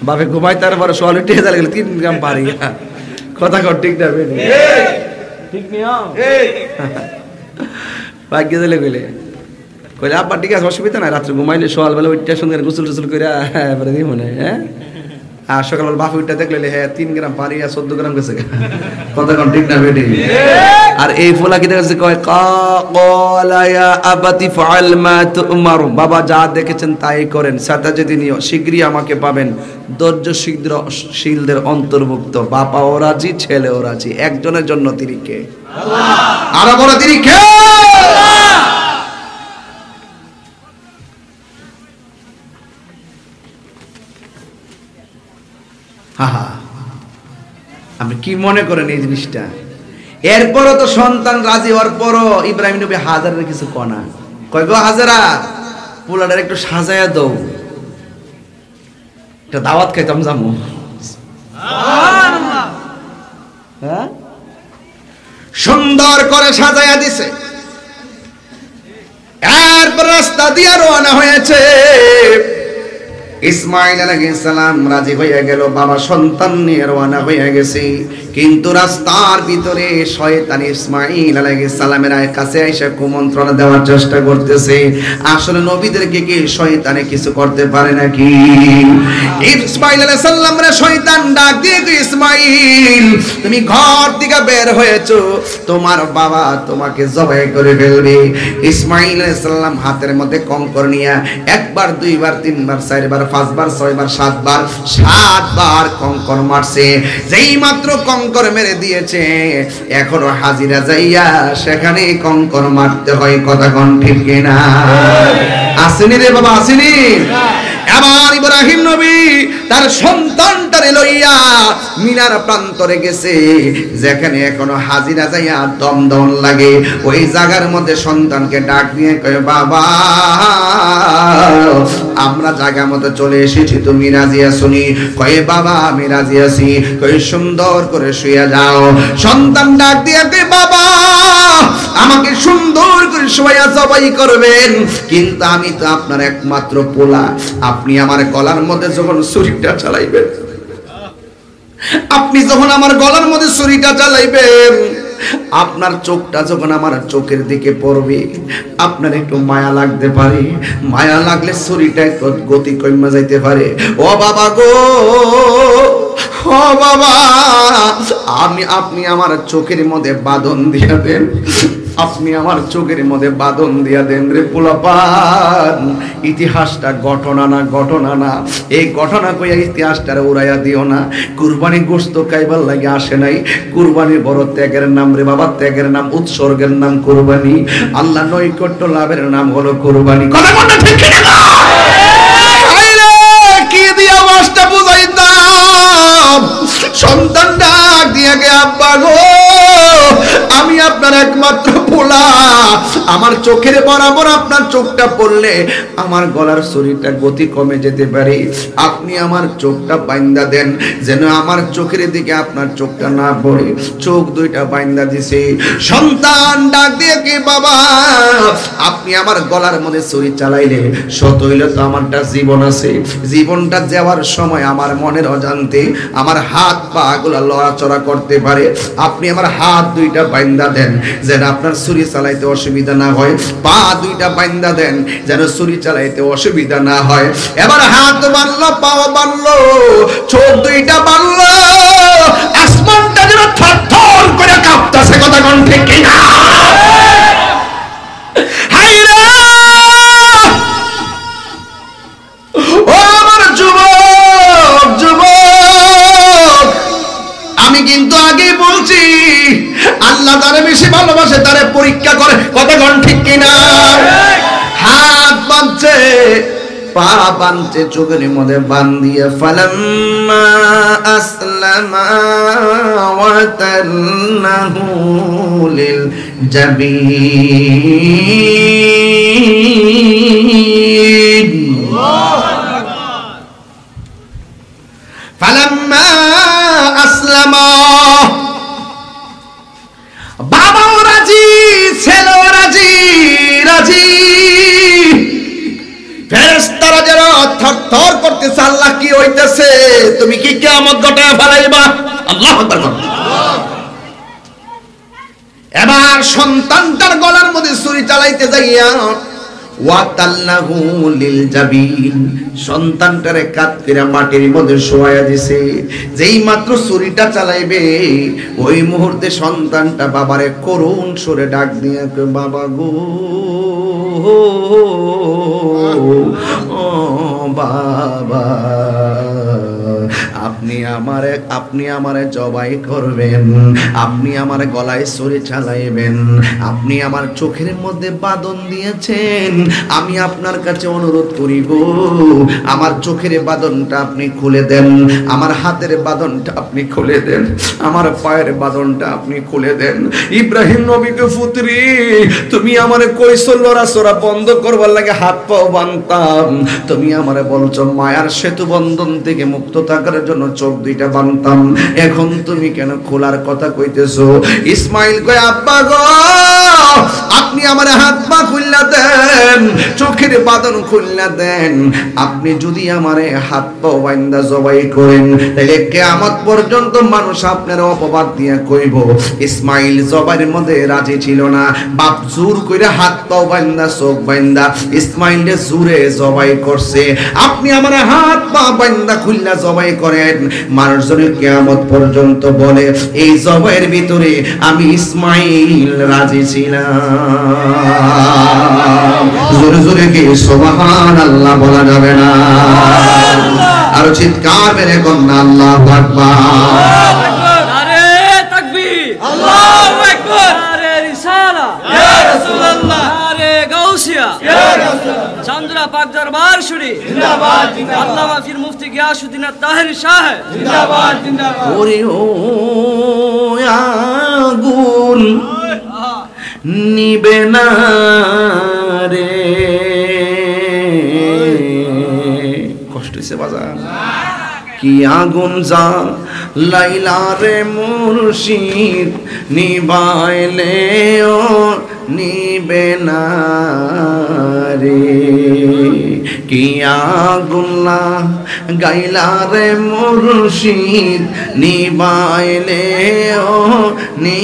[SPEAKER 1] বাপে ঘুমাই তারপরে সোয়াল উঠে গেলে 3 গ্রাম পারি। কথা কর ঠিক না? ঠিক নিয়ম ভাগ্য দিলে কইলে কইলে আব্বা ঠিক আছে অসুবিধা নাই, রাত্রে ঘুমাইলে সকালবেলা ওইটা সঙ্গে গোসল টোসল করে এবারে দিই মনে। হ্যাঁ, আর সকালবেলা বাপু উঠে দেখলে হ্যাঁ 3 গ্রাম পারি আর 14 গ্রাম গেছে কথা কোন ঠিক না বেটি আর এই ফোলা কি দেখছে কয় ক্বালা ইয়া আবাতি ফাআল মা তুমার বাবা যা দেখেছেন তাই করেন সাতাজিদিনিও শীঘ্রই আমাকে পাবেন ধৈর্যশীলদের অন্তর্ভুক্ত বাবাও রাজি ছেলেও রাজি একজনের জন্য তিনি কে আল্লাহ আর বড় তিনি কে আল্লাহ আপনি কি মনে করেন এই জিনিসটা এরপরও তো সন্তান রাজি হওয়ার পরও ইব্রাহিম নবী হাজারের কিছু কনা কয় গো হাজারা পোলাটার একটু সাজায়া দাও একটা দাওয়াত খাইতাম যাবো হ্যাঁ সুন্দর করে সাজায়া দিছে এরপর রাস্তা দিয়ে রওনা হয়েছে ইসমাইল আলাইহিস সালাম রাজি হয়ে গেল বাবা সন্তান নিয়ে রওনা হয়ে গেছে কিন্তু রাস্তার ভিতরে শয়তান ইসমাইল আলাইহিস সালামের কাছে এসে কুমন্ত্রণা দেওয়ার চেষ্টা করতেছে আসলে নবীদেরকে কি শয়তানে কিছু করতে পারে নাকি ইসমাইল আলাইহিস সালামরে শয়তান ডাক দিয়ে ইসমাইল তুমি ঘর থেকে বের হয়েছো তোমার বাবা তোমাকে জবাই করে ফেলবে ইসমাইল আলাইহিস সালাম হাতের মধ্যে কঙ্কর নিয়ে একবার দুইবার তিনবার চারবার পাঁচবার ছয়বার সাতবার কঙ্কর মারছে যেই মাত্র কঙ্কর মেরে দিয়েছে এখনো হাজিরা যাইয়া সেখানে কঙ্কর মারতে হয় কথা কোন ঠিক কিনা আসেনি রে বাবা আসেনি এবার ইব্রাহিম নবী তার সন্তানটারে লইয়া মিনার প্রান্তরে গেছে যেখানে এখনো হাজিরা যাইয়া দমদম লাগে ওই জায়গার মধ্যে সন্তানকে ডাক দিয়ে কয় বাবা আমরা জায়গা মতো চলে এসেছি তুমি রাজি আছোনি কয় বাবা আমি রাজি আছি কয় সুন্দর করে শুয়ে যাও সন্তান ডাক দিয়ে কয় বাবা আমাকে সুন্দর করে শুয়ে জবাই করবেন কিন্তু আমি তো আপনার একমাত্র পোলা আপনি আমার গলার মধ্যে যখন ছুরিটা চালাইবেন আপনি যখন আমার গলার মধ্যে ছুরিটা চালাইবেন আপনার চোখটা যখন আমার চোখের দিকে পড়বে আপনার একটু মায়া লাগতে পারে মায়া লাগলে ছুরিটা একটু গতি কমে যাইতে পারে ও বাবা গো ও বাবা আপনি আমার চোখের মধ্যে বাঁধন দিয়ে দেন আপনি আমার চোখের মধ্যে বাঁধন দিয়া দেন রে পোলাপান ইতিহাসটা ঘটনা না এই ঘটনা কইয়া ইতিহাসটারে উড়াইয়া দিও না কুরবানি গোশত খাইবার লাগে আসে নাই কুরবানির বড় ত্যাগের নাম রে বাবা ত্যাগের নাম উৎসর্গের নাম কুরবানি আল্লাহ নৈকট্য লাভের নাম হলো কুরবানি কথা কথা ঠিক না আইরে কি দিয়া ওয়াজটা বুঝাইতাম সন্তান ডাক দিয়া গে আব্বা গো আমি আপনার একমাত্র পোলা আমার চোখের বরাবর আপনার চোখটা পড়লে আমার গলার শরীরটা গতি কমে যেতে পারে আপনি আমার চোখটা বাইন্দা দেন যেন আমার চোখের দিকে আপনার চোখটা না পড়ে চোখ দুইটা বাইন্দা দিছে সন্তান ডাক দিয়ে কি বাবা আপনি আমার গলার মধ্যে ছুরি চালাইলে সত হইলে তো আমারটা জীবন আছে জীবনটা যাওয়ার সময় আমার মনের অজান্তে আমার হাত পা গুলা লড়াচড়া করতে পারে আপনি আমার হাত দুইটা বাইন্দা দেন যেন আপনার ছুরি চালাইতে অসুবিধা না হয় পা দুইটা বাইন্দা দেন যেন ছুরি চালাইতে অসুবিধা না হয় এবার হাত বানলো পা বানলো চোখ দুইটা বানলো আসমানটা যেন থরথর করে কাঁপতাছে কথা কোন ঠিক কিনা হায়রে ও আমার যুবক আমি কিন্তু আগেই বলছি আল্লাহ তারে বেশি ভালোবাসে তারে পরীক্ষা করে কথা কোন ঠিক কিনা হাত বাঁধছে পা বাঁধছে চোখের মধ্যে বান দিয়ে ফালাম্মা আসলামা ওয়া তাল্লাহু লিল জাবিন ফালাম্মা আসলামা বাবাও রাজি ছেলেও রাজি ফেরেশতারা যারা থরথর করতেছে আল্লাহ কি হইতেছে তুমি কি কিয়ামত ঘটায় ফেলাইবা আল্লাহু আকবার এবার সন্তানটার গলার মধ্যে ছুরি চালাইতে যাইয়া ওয়াতাল্লাহু লিল জাবিন, সন্তানটারে কাত করে মাটির মধ্যে শোয়া দিছে। যেই মাত্র ছুরিটা চালাইবে ওই মুহূর্তে সন্তানটা বাবারে করুণ সুরে ডাক দিয়ে বাবা গো ও বাবা, আপনি আমারে জবাই করবেন, আপনি আমার গলায় ছুরি চালাইবেন, আপনি আমার চোখের মধ্যে বাঁধন দিয়েছেন, আমি আপনার কাছে অনুরোধ করি গো আমার চোখের বাঁধনটা আপনি খুলে দেন, আমার হাতের বাঁধনটা আপনি খুলে দেন, আমার পায়ের বাঁধনটা আপনি খুলে দেন। ইব্রাহিম নবীকে পুত্রী তুমি আমারে কইছো লড়াচড়া বন্ধ করবার লাগে হাত পাও বানতাম, তুমি আমারে বলছো মায়ার সেতু বন্ধন থেকে মুক্ত থাকার জন্য চোখ দুইটা বানতাম, এখন তুমি কেন খোলার কথা কইতেছো? ইসমাইল কয় আব্বা গো আপনি আমার হাত পা খুললা দেন, চোখের বাঁধন খুললা দেন, আপনি যদি আমারে হাত পা বাইন্দা জবাই করেন তাহলে কিয়ামত পর্যন্ত মানুষ আপনার অপবাদ দিয়া কইব ইসমাইল জবাইয়ের মধ্যে রাজি ছিল না, বাপ জোর কইরা হাত পা বাইন্দা চোখ বাইন্দা ইসমাইলে জোরে জবাই করছে, আপনি আমার হাত পা বাইন্দা খুললা জবাই করেন, মানুষজন কিয়ামত পর্যন্ত বলে এই জবাইয়ের ভিতরে আমি ইসমাইল রাজি ছিলাম। জোরে জোরে কি সুবহানাল্লাহ বলা যাবে না? আর চিৎকার মেরে কন্যা আল্লাহু আকবার।
[SPEAKER 3] নারে তাকবীর, আল্লাহু আকবার, নারে রিসালা, ইয়া রাসূলুল্লাহ, নারে গাউসিয়া, ইয়া রাসূলুল্লাহ, চান্দরা পাক দরবার শরীফ জিন্দাবাদ জিন্দাবাদ, আল্লামা পীর মুফতি গিয়াসউদ্দিন তাহেরি সাহেব জিন্দাবাদ জিন্দাবাদ।
[SPEAKER 1] ওরে ও আগুন নিবে না রে, কষ্ট হইছে বাজার, কি আগুন যা লাইলা রে মুর্শিদ নিবাইলে ও নিবে না রে, কি আগুন গাইলা রে মুর্শিদ নিবাইলে ও নি